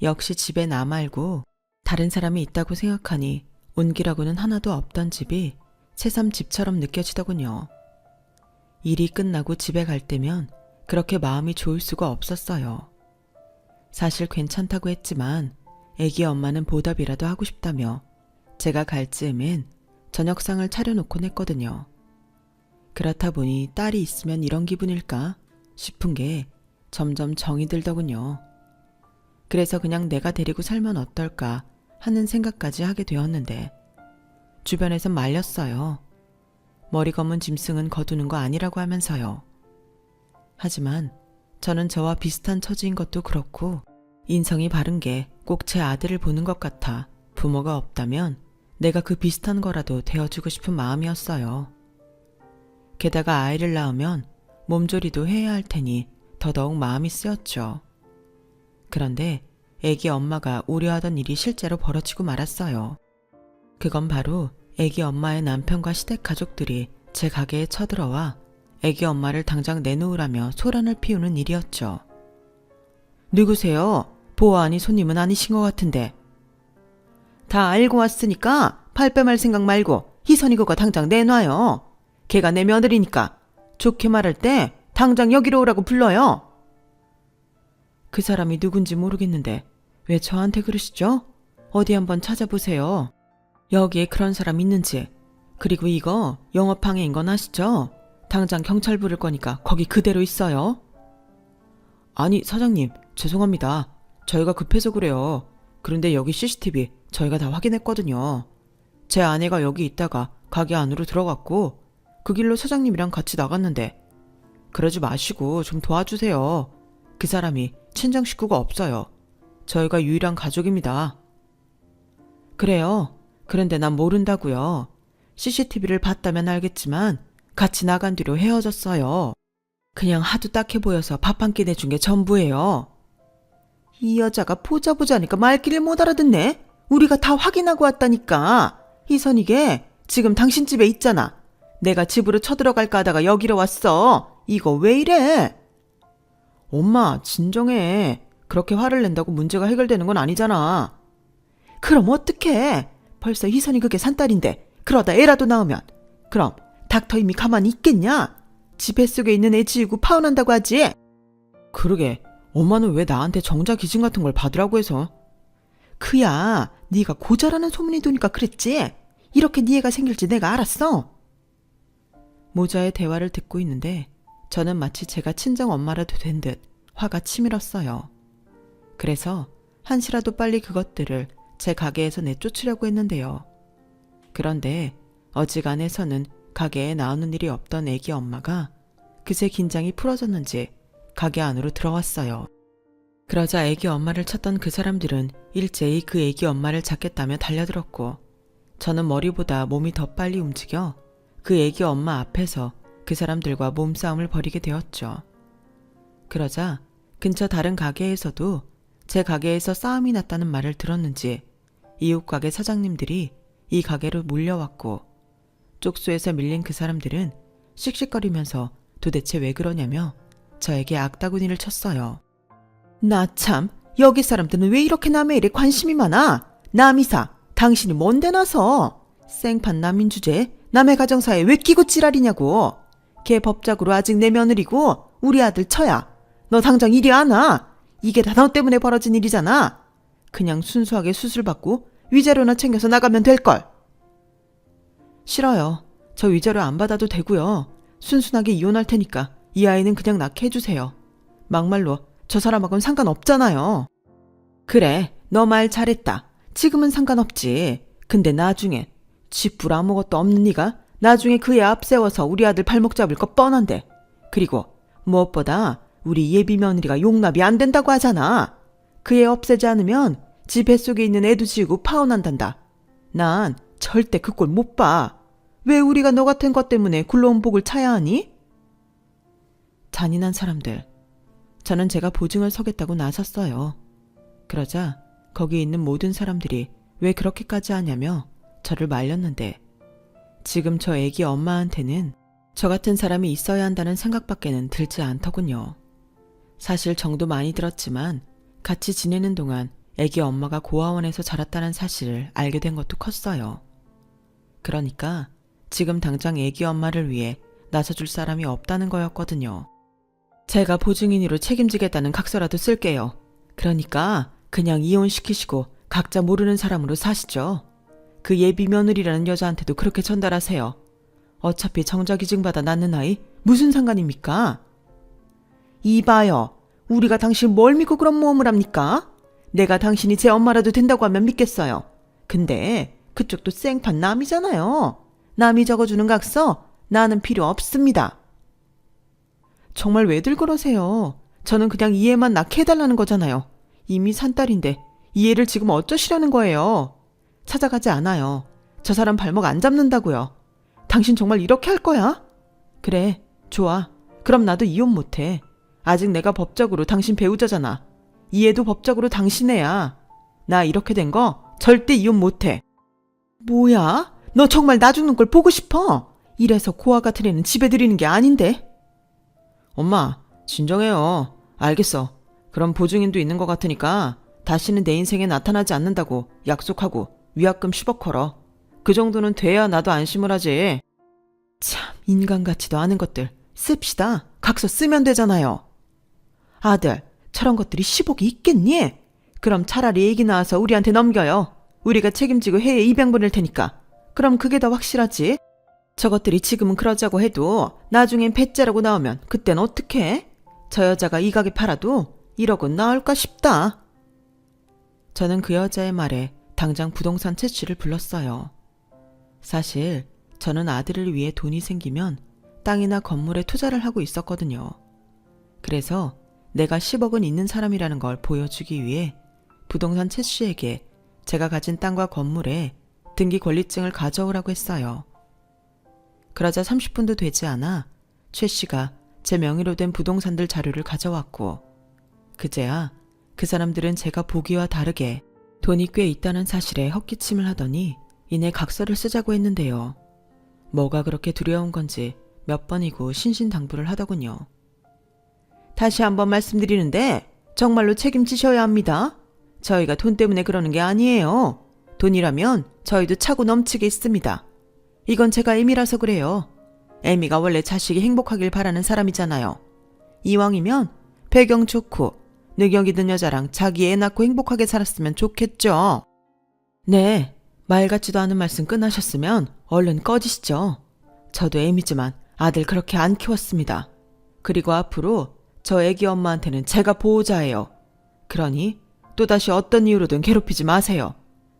역시 집에 나 말고 다른 사람이 있다고 생각하니 온기라고는 하나도 없던 집이 새삼 집처럼 느껴지더군요. 일이 끝나고 집에 갈 때면 그렇게 마음이 좋을 수가 없었어요. 사실 괜찮다고 했지만 애기 엄마는 보답이라도 하고 싶다며 제가 갈 즈음엔 저녁상을 차려놓곤 했거든요. 그렇다 보니 딸이 있으면 이런 기분일까 싶은 게 점점 정이 들더군요. 그래서 그냥 내가 데리고 살면 어떨까 하는 생각까지 하게 되었는데 주변에선 말렸어요. 머리 검은 짐승은 거두는 거 아니라고 하면서요. 하지만 저는 저와 비슷한 처지인 것도 그렇고 인성이 바른 게 꼭 제 아들을 보는 것 같아 부모가 없다면 내가 그 비슷한 거라도 되어주고 싶은 마음이었어요. 게다가 아이를 낳으면 몸조리도 해야 할 테니 더더욱 마음이 쓰였죠. 그런데 애기 엄마가 우려하던 일이 실제로 벌어지고 말았어요. 그건 바로 애기 엄마의 남편과 시댁 가족들이 제 가게에 쳐들어와 애기 엄마를 당장 내놓으라며 소란을 피우는 일이었죠. 누구세요? 보아하니 손님은 아니신 것 같은데. 다 알고 왔으니까 발뺌할 생각 말고 희선이 그거 당장 내놔요. 걔가 내 며느리니까 좋게 말할 때 당장 여기로 오라고 불러요. 그 사람이 누군지 모르겠는데 왜 저한테 그러시죠? 어디 한번 찾아보세요. 여기에 그런 사람 있는지. 그리고 이거 영업방해인 건 아시죠? 당장 경찰 부를 거니까 거기 그대로 있어요. 아니 사장님 죄송합니다. 저희가 급해서 그래요. 그런데 여기 CCTV 저희가 다 확인했거든요. 제 아내가 여기 있다가 가게 안으로 들어갔고 그 길로 사장님이랑 같이 나갔는데 그러지 마시고 좀 도와주세요. 그 사람이 친정 식구가 없어요. 저희가 유일한 가족입니다. 그래요. 그런데 난 모른다고요. CCTV를 봤다면 알겠지만 같이 나간 뒤로 헤어졌어요. 그냥 하도 딱해 보여서 밥 한 끼 내준 게 전부예요. 이 여자가 보자보자니까 말귀를 못 알아듣네. 우리가 다 확인하고 왔다니까. 희선이게 지금 당신 집에 있잖아. 내가 집으로 쳐들어갈까 하다가 여기로 왔어. 이거 왜 이래? 엄마 진정해. 그렇게 화를 낸다고 문제가 해결되는 건 아니잖아. 그럼 어떡해. 벌써 희선이 그게 산딸인데 그러다 애라도 낳으면 그럼 닥터 이미 가만히 있겠냐? 집 뱃속에 있는 애 지우고 파혼한다고 하지? 그러게 엄마는 왜 나한테 정자기증 같은 걸 받으라고 해서? 그야 네가 고자라는 소문이 도니까 그랬지. 이렇게 네 애가 생길지 내가 알았어. 모자의 대화를 듣고 있는데 저는 마치 제가 친정 엄마라도 된 듯 화가 치밀었어요. 그래서 한시라도 빨리 그것들을 제 가게에서 내쫓으려고 했는데요. 그런데 어지간해서는 가게에 나오는 일이 없던 애기 엄마가 그새 긴장이 풀어졌는지 가게 안으로 들어왔어요. 그러자 애기 엄마를 찾던 그 사람들은 일제히 그 애기 엄마를 잡겠다며 달려들었고 저는 머리보다 몸이 더 빨리 움직여 그 애기 엄마 앞에서 그 사람들과 몸싸움을 벌이게 되었죠. 그러자 근처 다른 가게에서도 제 가게에서 싸움이 났다는 말을 들었는지 이웃 가게 사장님들이 이 가게로 몰려왔고 쪽수에서 밀린 그 사람들은 씩씩거리면서 도대체 왜 그러냐며 저에게 악다구니를 쳤어요. 나 참, 여기 사람들은 왜 이렇게 남의 일에 관심이 많아? 남이사, 당신이 뭔데 나서? 생판 남인 주제에 남의 가정사에 왜 끼고 지랄이냐고. 걔 법적으로 아직 내 며느리고 우리 아들 처야. 너 당장 이리 안 와. 이게 다 너 때문에 벌어진 일이잖아. 그냥 순수하게 수술받고 위자료나 챙겨서 나가면 될걸. 싫어요. 저 위자료 안 받아도 되고요. 순순하게 이혼할 테니까 이 아이는 그냥 낳게 해주세요. 막말로 저 사람하고는 상관없잖아요. 그래, 너 말 잘했다. 지금은 상관없지. 근데 나중에 집불 아무것도 없는 네가 나중에 그 애 앞세워서 우리 아들 발목 잡을 거 뻔한데. 그리고 무엇보다 우리 예비 며느리가 용납이 안 된다고 하잖아. 그 애 없애지 않으면 집 뱃속에 있는 애도 지우고 파혼한단다. 난 절대 그 꼴 못 봐. 왜 우리가 너 같은 것 때문에 굴러온 복을 차야 하니? 잔인한 사람들. 저는 제가 보증을 서겠다고 나섰어요. 그러자 거기 있는 모든 사람들이 왜 그렇게까지 하냐며 저를 말렸는데 지금 저 애기 엄마한테는 저 같은 사람이 있어야 한다는 생각밖에는 들지 않더군요. 사실 정도 많이 들었지만 같이 지내는 동안 애기 엄마가 고아원에서 자랐다는 사실을 알게 된 것도 컸어요. 그러니까 지금 당장 애기 엄마를 위해 나서줄 사람이 없다는 거였거든요. 제가 보증인으로 책임지겠다는 각서라도 쓸게요. 그러니까 그냥 이혼시키시고 각자 모르는 사람으로 사시죠. 그 예비 며느리라는 여자한테도 그렇게 전달하세요. 어차피 정자기증받아 낳는 아이 무슨 상관입니까? 이봐요. 우리가 당신 뭘 믿고 그런 모험을 합니까? 내가 당신이 제 엄마라도 된다고 하면 믿겠어요. 근데 그쪽도 생판 남이잖아요. 남이 적어주는 각서 나는 필요 없습니다. 정말 왜들 그러세요? 저는 그냥 이해만 낳게 해달라는 거잖아요. 이미 산딸인데 이해를 지금 어쩌시려는 거예요? 찾아가지 않아요. 저 사람 발목 안 잡는다고요. 당신 정말 이렇게 할 거야? 그래, 좋아. 그럼 나도 이혼 못해. 아직 내가 법적으로 당신 배우자잖아. 이해도 법적으로 당신 애야. 나 이렇게 된 거 절대 이혼 못해. 뭐야? 너 정말 나 죽는 걸 보고 싶어? 이래서 고아 같은 애는 집에 들이는 게 아닌데. 엄마, 진정해요. 알겠어. 그럼 보증인도 있는 것 같으니까 다시는 내 인생에 나타나지 않는다고 약속하고 위약금 10억 걸어. 그 정도는 돼야 나도 안심을 하지. 참, 인간 같지도 않은 것들. 씁시다. 각서 쓰면 되잖아요. 아들, 저런 것들이 10억이 있겠니? 그럼 차라리 애기 낳아서 우리한테 넘겨요. 우리가 책임지고 해외 입양 보낼 테니까. 그럼 그게 더 확실하지. 저것들이 지금은 그러자고 해도 나중엔 배째라고 나오면 그땐 어떡해? 저 여자가 이 가게 팔아도 1억은 나올까 싶다. 저는 그 여자의 말에 당장 부동산 채취를 불렀어요. 사실 저는 아들을 위해 돈이 생기면 땅이나 건물에 투자를 하고 있었거든요. 그래서 내가 10억은 있는 사람이라는 걸 보여주기 위해 부동산 최 씨에게 제가 가진 땅과 건물에 등기 권리증을 가져오라고 했어요. 그러자 30분도 되지 않아 최 씨가 제 명의로 된 부동산들 자료를 가져왔고, 그제야 그 사람들은 제가 보기와 다르게 돈이 꽤 있다는 사실에 헛기침을 하더니 이내 각서를 쓰자고 했는데요. 뭐가 그렇게 두려운 건지 몇 번이고 신신당부를 하더군요. 다시 한번 말씀드리는데 정말로 책임지셔야 합니다. 저희가 돈 때문에 그러는 게 아니에요. 돈이라면 저희도 차고 넘치게 있습니다. 이건 제가 애미라서 그래요. 애미가 원래 자식이 행복하길 바라는 사람이잖아요. 이왕이면 배경 좋고 능력 있는 여자랑 자기 애 낳고 행복하게 살았으면 좋겠죠. 네, 말 같지도 않은 말씀 끝나셨으면 얼른 꺼지시죠. 저도 애미지만 아들 그렇게 안 키웠습니다. 그리고 앞으로 저 애기 엄마한테는 제가 보호자예요. 그러니 또다시 어떤 이유로든 괴롭히지 마세요.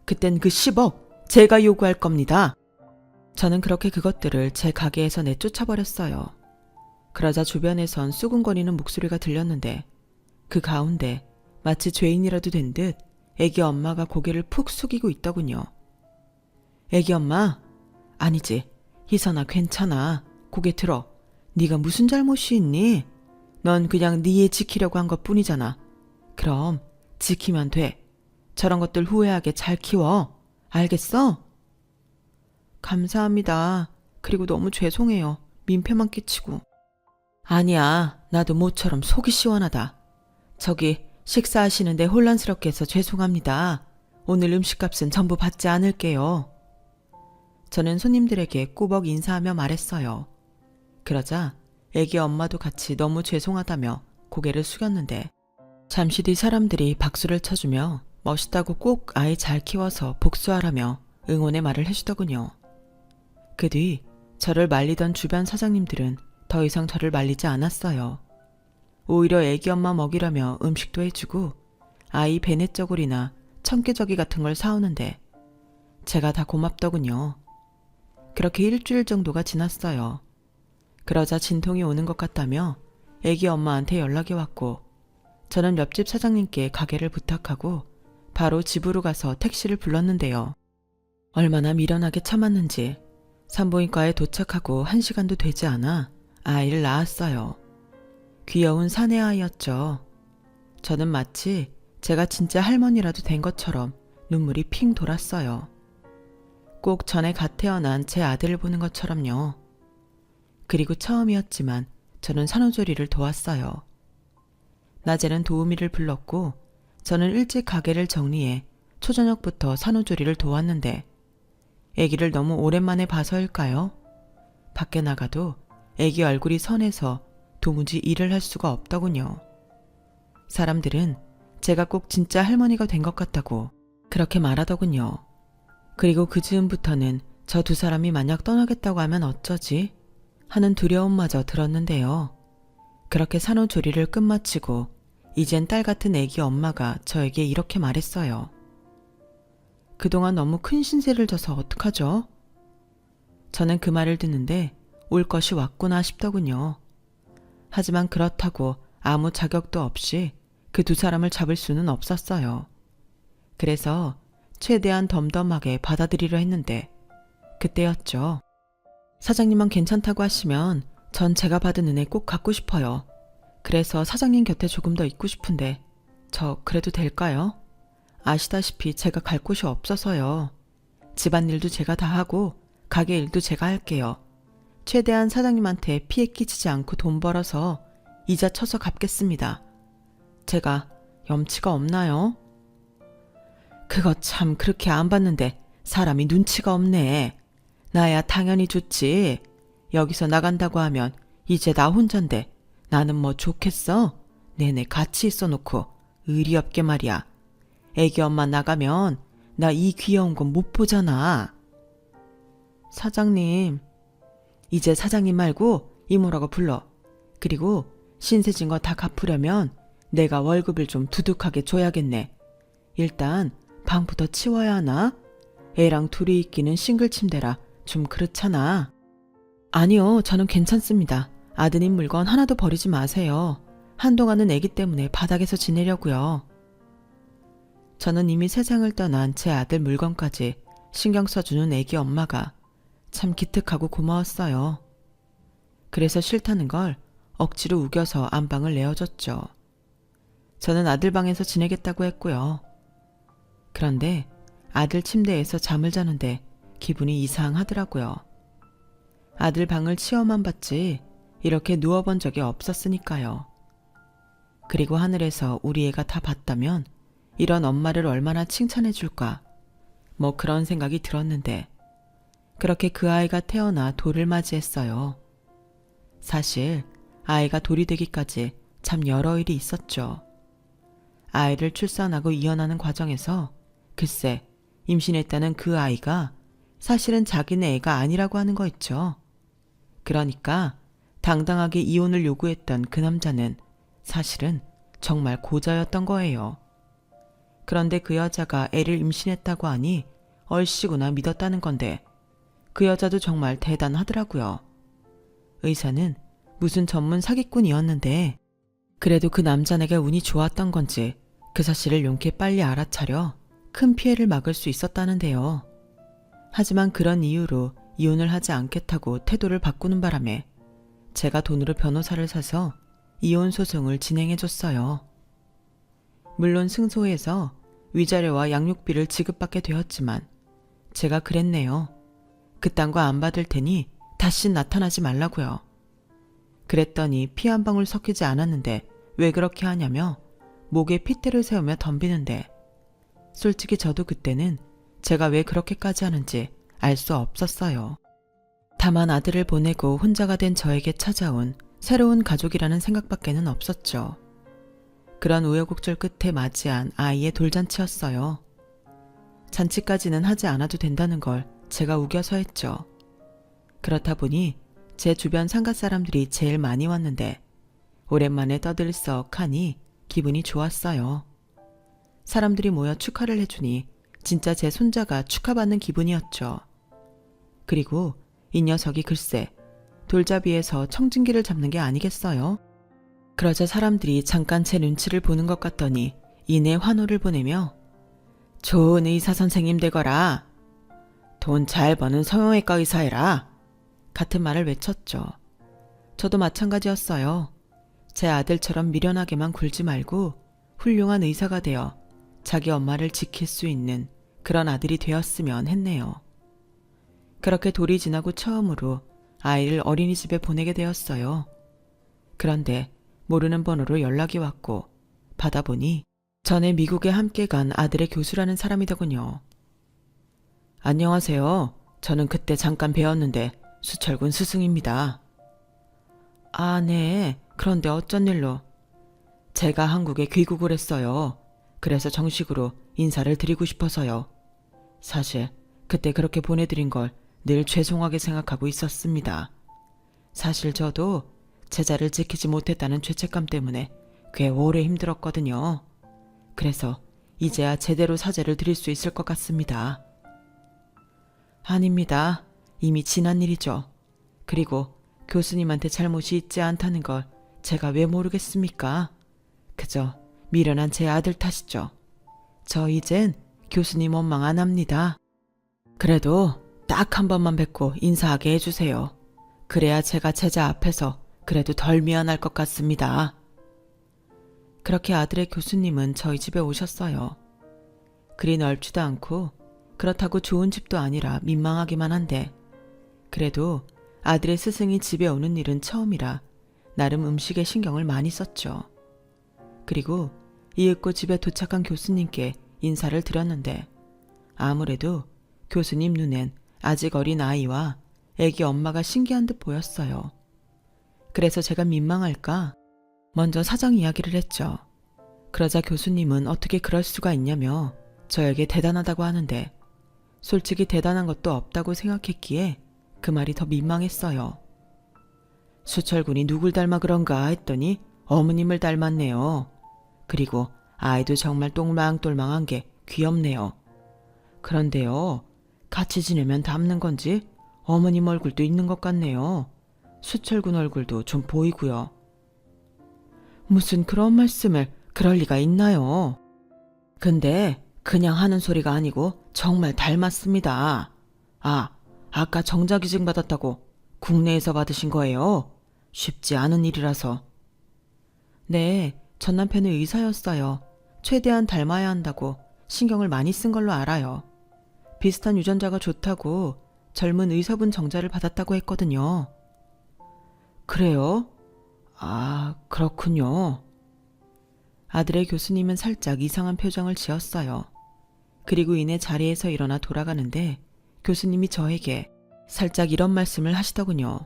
그땐 그 10억 제가 요구할 겁니다. 저는 그렇게 그것들을 제 가게에서 내쫓아버렸어요. 그러자 주변에선 수군거리는 목소리가 들렸는데 그 가운데 마치 죄인이라도 된 듯 애기 엄마가 고개를 푹 숙이고 있더군요. 애기 엄마, 아니지. 희선아 괜찮아. 고개 들어. 네가 무슨 잘못이 있니? 넌 그냥 네 애 지키려고 한 것뿐이잖아. 그럼 지키면 돼. 저런 것들 후회하게 잘 키워. 알겠어? 감사합니다. 그리고 너무 죄송해요. 민폐만 끼치고. 아니야. 나도 모처럼 속이 시원하다. 저기 식사하시는데 혼란스럽게 해서 죄송합니다. 오늘 음식값은 전부 받지 않을게요. 저는 손님들에게 꾸벅 인사하며 말했어요. 그러자 애기 엄마도 같이 너무 죄송하다며 고개를 숙였는데 잠시 뒤 사람들이 박수를 쳐주며 멋있다고 꼭 아이 잘 키워서 복수하라며 응원의 말을 해주더군요. 그 뒤 저를 말리던 주변 사장님들은 더 이상 저를 말리지 않았어요. 오히려 애기 엄마 먹이라며 음식도 해주고 아이 베네저골이나 청개저기 같은 걸 사오는데 제가 다 고맙더군요. 그렇게 일주일 정도가 지났어요. 그러자 진통이 오는 것 같다며 애기 엄마한테 연락이 왔고 저는 옆집 사장님께 가게를 부탁하고 바로 집으로 가서 택시를 불렀는데요. 얼마나 미련하게 참았는지 산부인과에 도착하고 1시간도 되지 않아 아이를 낳았어요. 귀여운 사내 아이였죠. 저는 마치 제가 진짜 할머니라도 된 것처럼 눈물이 핑 돌았어요. 꼭 전에 갓 태어난 제 아들을 보는 것처럼요. 그리고 처음이었지만 저는 산후조리를 도왔어요. 낮에는 도우미를 불렀고 저는 일찍 가게를 정리해 초저녁부터 산후조리를 도왔는데 아기를 너무 오랜만에 봐서일까요? 밖에 나가도 아기 얼굴이 선해서 도무지 일을 할 수가 없더군요. 사람들은 제가 꼭 진짜 할머니가 된 것 같다고 그렇게 말하더군요. 그리고 그 즈음부터는 저 두 사람이 만약 떠나겠다고 하면 어쩌지? 하는 두려움마저 들었는데요. 그렇게 산후조리를 끝마치고 이젠 딸 같은 아기 엄마가 저에게 이렇게 말했어요. 그동안 너무 큰 신세를 져서 어떡하죠? 저는 그 말을 듣는데 올 것이 왔구나 싶더군요. 하지만 그렇다고 아무 자격도 없이 그 두 사람을 잡을 수는 없었어요. 그래서 최대한 덤덤하게 받아들이려 했는데 그때였죠. 사장님만 괜찮다고 하시면 전 제가 받은 은혜 꼭 갚고 싶어요. 그래서 사장님 곁에 조금 더 있고 싶은데 저 그래도 될까요? 아시다시피 제가 갈 곳이 없어서요. 집안일도 제가 다 하고 가게 일도 제가 할게요. 최대한 사장님한테 피해 끼치지 않고 돈 벌어서 이자 쳐서 갚겠습니다. 제가 염치가 없나요? 그거 참 그렇게 안 봤는데 사람이 눈치가 없네. 나야 당연히 좋지. 여기서 나간다고 하면 이제 나 혼잔데 나는 뭐 좋겠어? 내내 같이 있어 놓고 의리 없게 말이야. 애기 엄마 나가면 나 이 귀여운 건 못 보잖아. 사장님, 이제 사장님 말고 이모라고 불러. 그리고 신세진 거 다 갚으려면 내가 월급을 좀 두둑하게 줘야겠네. 일단 방부터 치워야 하나? 애랑 둘이 있기는 싱글 침대라 좀 그렇잖아. 아니요, 저는 괜찮습니다. 아드님 물건 하나도 버리지 마세요. 한동안은 애기 때문에 바닥에서 지내려고요. 저는 이미 세상을 떠난 제 아들 물건까지 신경 써주는 애기 엄마가 참 기특하고 고마웠어요. 그래서 싫다는 걸 억지로 우겨서 안방을 내어줬죠. 저는 아들 방에서 지내겠다고 했고요. 그런데 아들 침대에서 잠을 자는데 기분이 이상하더라고요. 아들 방을 치워만 봤지 이렇게 누워본 적이 없었으니까요. 그리고 하늘에서 우리 애가 다 봤다면 이런 엄마를 얼마나 칭찬해 줄까 뭐 그런 생각이 들었는데 그렇게 그 아이가 태어나 돌을 맞이했어요. 사실 아이가 돌이 되기까지 참 여러 일이 있었죠. 아이를 출산하고 이혼하는 과정에서 글쎄 임신했다는 그 아이가 사실은 자기네 애가 아니라고 하는 거 있죠. 그러니까 당당하게 이혼을 요구했던 그 남자는 사실은 정말 고자였던 거예요. 그런데 그 여자가 애를 임신했다고 하니 얼씨구나 믿었다는 건데 그 여자도 정말 대단하더라고요. 의사는 무슨 전문 사기꾼이었는데 그래도 그 남자네가 운이 좋았던 건지 그 사실을 용케 빨리 알아차려 큰 피해를 막을 수 있었다는데요. 하지만 그런 이유로 이혼을 하지 않겠다고 태도를 바꾸는 바람에 제가 돈으로 변호사를 사서 이혼 소송을 진행해줬어요. 물론 승소해서 위자료와 양육비를 지급받게 되었지만 제가 그랬네요. 그딴 거 안 받을 테니 다시 나타나지 말라고요. 그랬더니 피 한 방울 섞이지 않았는데 왜 그렇게 하냐며 목에 핏대를 세우며 덤비는데 솔직히 저도 그때는 제가 왜 그렇게까지 하는지 알 수 없었어요. 다만 아들을 보내고 혼자가 된 저에게 찾아온 새로운 가족이라는 생각밖에는 없었죠. 그런 우여곡절 끝에 맞이한 아이의 돌잔치였어요. 잔치까지는 하지 않아도 된다는 걸 제가 우겨서 했죠. 그렇다 보니 제 주변 상가 사람들이 제일 많이 왔는데 오랜만에 떠들썩하니 기분이 좋았어요. 사람들이 모여 축하를 해주니 진짜 제 손자가 축하받는 기분이었죠. 그리고 이 녀석이 글쎄 돌잡이에서 청진기를 잡는 게 아니겠어요? 그러자 사람들이 잠깐 제 눈치를 보는 것 같더니 이내 환호를 보내며 좋은 의사 선생님 되거라. 돈 잘 버는 성형외과 의사해라. 같은 말을 외쳤죠. 저도 마찬가지였어요. 제 아들처럼 미련하게만 굴지 말고 훌륭한 의사가 되어 자기 엄마를 지킬 수 있는 그런 아들이 되었으면 했네요. 그렇게 돌이 지나고 처음으로 아이를 어린이집에 보내게 되었어요. 그런데 모르는 번호로 연락이 왔고 받아보니 전에 미국에 함께 간 아들의 교수라는 사람이더군요. 안녕하세요. 저는 그때 잠깐 배웠는데 수철군 스승입니다. 아, 네. 그런데 어쩐 일로? 제가 한국에 귀국을 했어요. 그래서 정식으로 인사를 드리고 싶어서요. 사실 그때 그렇게 보내드린 걸 늘 죄송하게 생각하고 있었습니다. 사실 저도 제자를 지키지 못했다는 죄책감 때문에 꽤 오래 힘들었거든요. 그래서 이제야 제대로 사죄를 드릴 수 있을 것 같습니다. 아닙니다. 이미 지난 일이죠. 그리고 교수님한테 잘못이 있지 않다는 걸 제가 왜 모르겠습니까? 그저 미련한 제 아들 탓이죠. 저 이젠 교수님 원망 안 합니다. 그래도 딱 한 번만 뵙고 인사하게 해주세요. 그래야 제가 제자 앞에서 그래도 덜 미안할 것 같습니다. 그렇게 아들의 교수님은 저희 집에 오셨어요. 그리 넓지도 않고 그렇다고 좋은 집도 아니라 민망하기만 한데 그래도 아들의 스승이 집에 오는 일은 처음이라 나름 음식에 신경을 많이 썼죠. 그리고 이윽고 집에 도착한 교수님께 인사를 드렸는데 아무래도 교수님 눈엔 아직 어린 아이와 애기 엄마가 신기한 듯 보였어요. 그래서 제가 민망할까 먼저 사정 이야기를 했죠. 그러자 교수님은 어떻게 그럴 수가 있냐며 저에게 대단하다고 하는데 솔직히 대단한 것도 없다고 생각했기에 그 말이 더 민망했어요. 수철군이 누굴 닮아 그런가 했더니 어머님을 닮았네요. 그리고 아이도 정말 똘망똘망한 게 귀엽네요. 그런데요, 같이 지내면 닮는 건지 어머님 얼굴도 있는 것 같네요. 수철군 얼굴도 좀 보이고요. 무슨 그런 말씀을 그럴 리가 있나요? 근데 그냥 하는 소리가 아니고 정말 닮았습니다. 아, 아까 정자기증 받았다고 국내에서 받으신 거예요? 쉽지 않은 일이라서. 네, 전 남편은 의사였어요. 최대한 닮아야 한다고 신경을 많이 쓴 걸로 알아요. 비슷한 유전자가 좋다고 젊은 의사분 정자를 받았다고 했거든요. 그래요? 아, 그렇군요. 아들의 교수님은 살짝 이상한 표정을 지었어요. 그리고 이내 자리에서 일어나 돌아가는데 교수님이 저에게 살짝 이런 말씀을 하시더군요.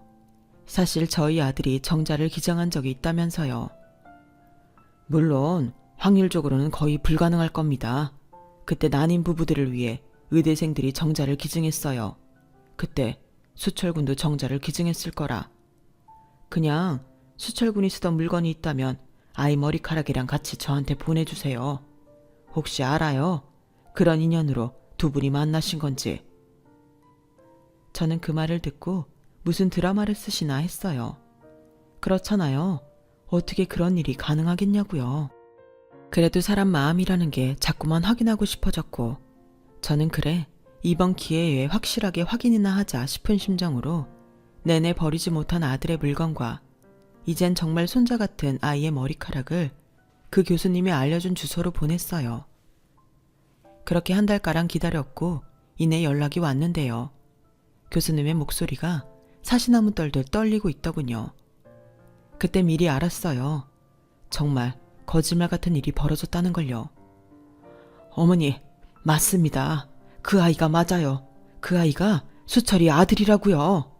사실 저희 아들이 정자를 기증한 적이 있다면서요. 물론 확률적으로는 거의 불가능할 겁니다. 그때 난임 부부들을 위해 의대생들이 정자를 기증했어요. 그때 수철군도 정자를 기증했을 거라. 그냥 수철군이 쓰던 물건이 있다면 아이 머리카락이랑 같이 저한테 보내주세요. 혹시 알아요? 그런 인연으로 두 분이 만나신 건지. 저는 그 말을 듣고 무슨 드라마를 쓰시나 했어요. 그렇잖아요. 어떻게 그런 일이 가능하겠냐고요. 그래도 사람 마음이라는 게 자꾸만 확인하고 싶어졌고 저는 그래 이번 기회에 확실하게 확인이나 하자 싶은 심정으로 내내 버리지 못한 아들의 물건과 이젠 정말 손자 같은 아이의 머리카락을 그 교수님이 알려준 주소로 보냈어요. 그렇게 한 달가량 기다렸고 이내 연락이 왔는데요. 교수님의 목소리가 사시나무 떨듯 떨리고 있더군요. 그때 미리 알았어요. 정말 거짓말 같은 일이 벌어졌다는 걸요. 어머니, 맞습니다. 그 아이가 맞아요. 그 아이가 수철이 아들이라고요.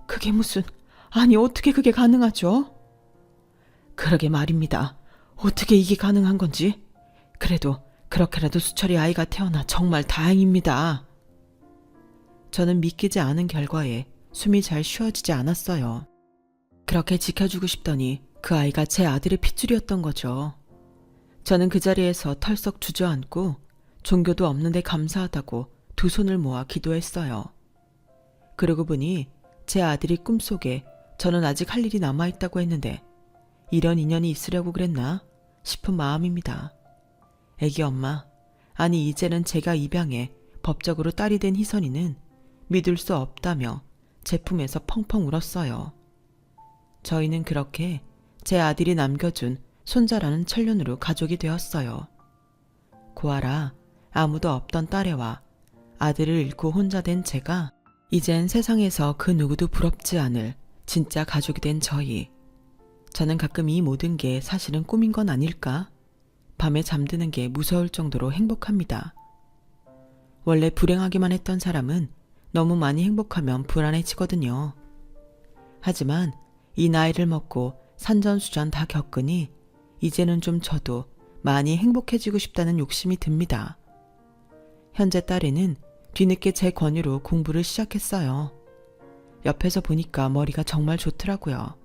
그게 무슨... 아니 어떻게 그게 가능하죠? 그러게 말입니다. 어떻게 이게 가능한 건지. 그래도 그렇게라도 수철이 아이가 태어나 정말 다행입니다. 저는 믿기지 않은 결과에 숨이 잘 쉬어지지 않았어요. 그렇게 지켜주고 싶더니 그 아이가 제 아들의 핏줄이었던 거죠. 저는 그 자리에서 털썩 주저앉고 종교도 없는데 감사하다고 두 손을 모아 기도했어요. 그러고 보니 제 아들이 꿈속에 저는 아직 할 일이 남아있다고 했는데 이런 인연이 있으려고 그랬나 싶은 마음입니다. 애기 엄마, 아니 이제는 제가 입양해 법적으로 딸이 된 희선이는 믿을 수 없다며 제 품에서 펑펑 울었어요. 저희는 그렇게 제 아들이 남겨준 손자라는 천륜으로 가족이 되었어요. 고아라 아무도 없던 딸애와 아들을 잃고 혼자 된 제가 이젠 세상에서 그 누구도 부럽지 않을 진짜 가족이 된 저희. 저는 가끔 이 모든 게 사실은 꿈인 건 아닐까? 밤에 잠드는 게 무서울 정도로 행복합니다. 원래 불행하기만 했던 사람은 너무 많이 행복하면 불안해지거든요. 하지만 이 나이를 먹고 산전수전 다 겪으니 이제는 좀 저도 많이 행복해지고 싶다는 욕심이 듭니다. 현재 딸애는 뒤늦게 제 권유로 공부를 시작했어요. 옆에서 보니까 머리가 정말 좋더라고요.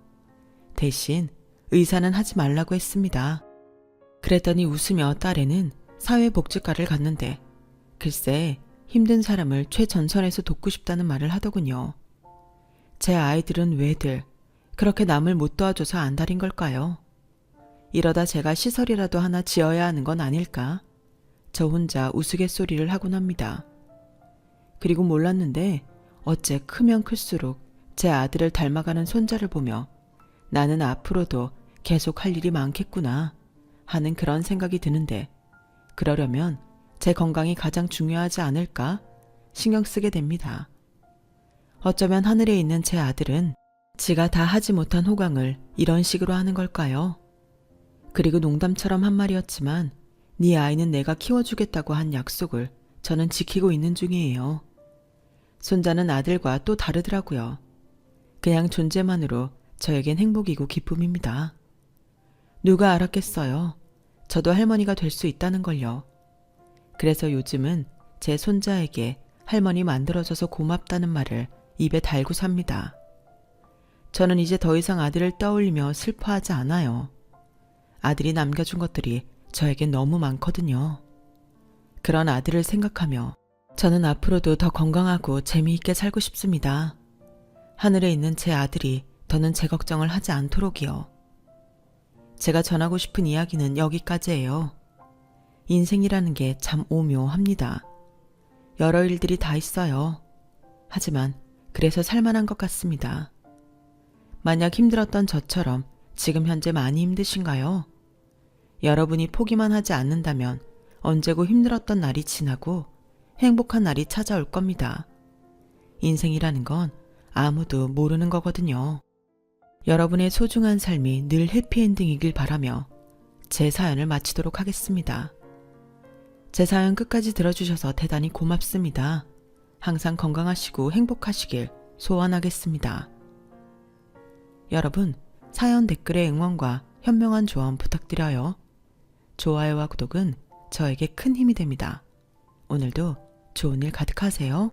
대신 의사는 하지 말라고 했습니다. 그랬더니 웃으며 딸애는 사회복지과를 갔는데 글쎄 힘든 사람을 최전선에서 돕고 싶다는 말을 하더군요. 제 아이들은 왜들 그렇게 남을 못 도와줘서 안달인 걸까요? 이러다 제가 시설이라도 하나 지어야 하는 건 아닐까? 저 혼자 우스갯소리를 하곤 합니다. 그리고 몰랐는데 어째 크면 클수록 제 아들을 닮아가는 손자를 보며 나는 앞으로도 계속 할 일이 많겠구나 하는 그런 생각이 드는데 그러려면 제 건강이 가장 중요하지 않을까 신경 쓰게 됩니다. 어쩌면 하늘에 있는 제 아들은 지가 다 하지 못한 호강을 이런 식으로 하는 걸까요? 그리고 농담처럼 한 말이었지만 네 아이는 내가 키워주겠다고 한 약속을 저는 지키고 있는 중이에요. 손자는 아들과 또 다르더라고요. 그냥 존재만으로 저에겐 행복이고 기쁨입니다. 누가 알았겠어요. 저도 할머니가 될 수 있다는 걸요. 그래서 요즘은 제 손자에게 할머니 만들어줘서 고맙다는 말을 입에 달고 삽니다. 저는 이제 더 이상 아들을 떠올리며 슬퍼하지 않아요. 아들이 남겨준 것들이 저에겐 너무 많거든요. 그런 아들을 생각하며 저는 앞으로도 더 건강하고 재미있게 살고 싶습니다. 하늘에 있는 제 아들이 더는 제 걱정을 하지 않도록이요. 제가 전하고 싶은 이야기는 여기까지예요. 인생이라는 게 참 오묘합니다. 여러 일들이 다 있어요. 하지만 그래서 살만한 것 같습니다. 만약 힘들었던 저처럼 지금 현재 많이 힘드신가요? 여러분이 포기만 하지 않는다면 언제고 힘들었던 날이 지나고 행복한 날이 찾아올 겁니다. 인생이라는 건 아무도 모르는 거거든요. 여러분의 소중한 삶이 늘 해피엔딩이길 바라며 제 사연을 마치도록 하겠습니다. 제 사연 끝까지 들어주셔서 대단히 고맙습니다. 항상 건강하시고 행복하시길 소원하겠습니다. 여러분, 사연 댓글에 응원과 현명한 조언 부탁드려요. 좋아요와 구독은 저에게 큰 힘이 됩니다. 오늘도 좋은 일 가득하세요.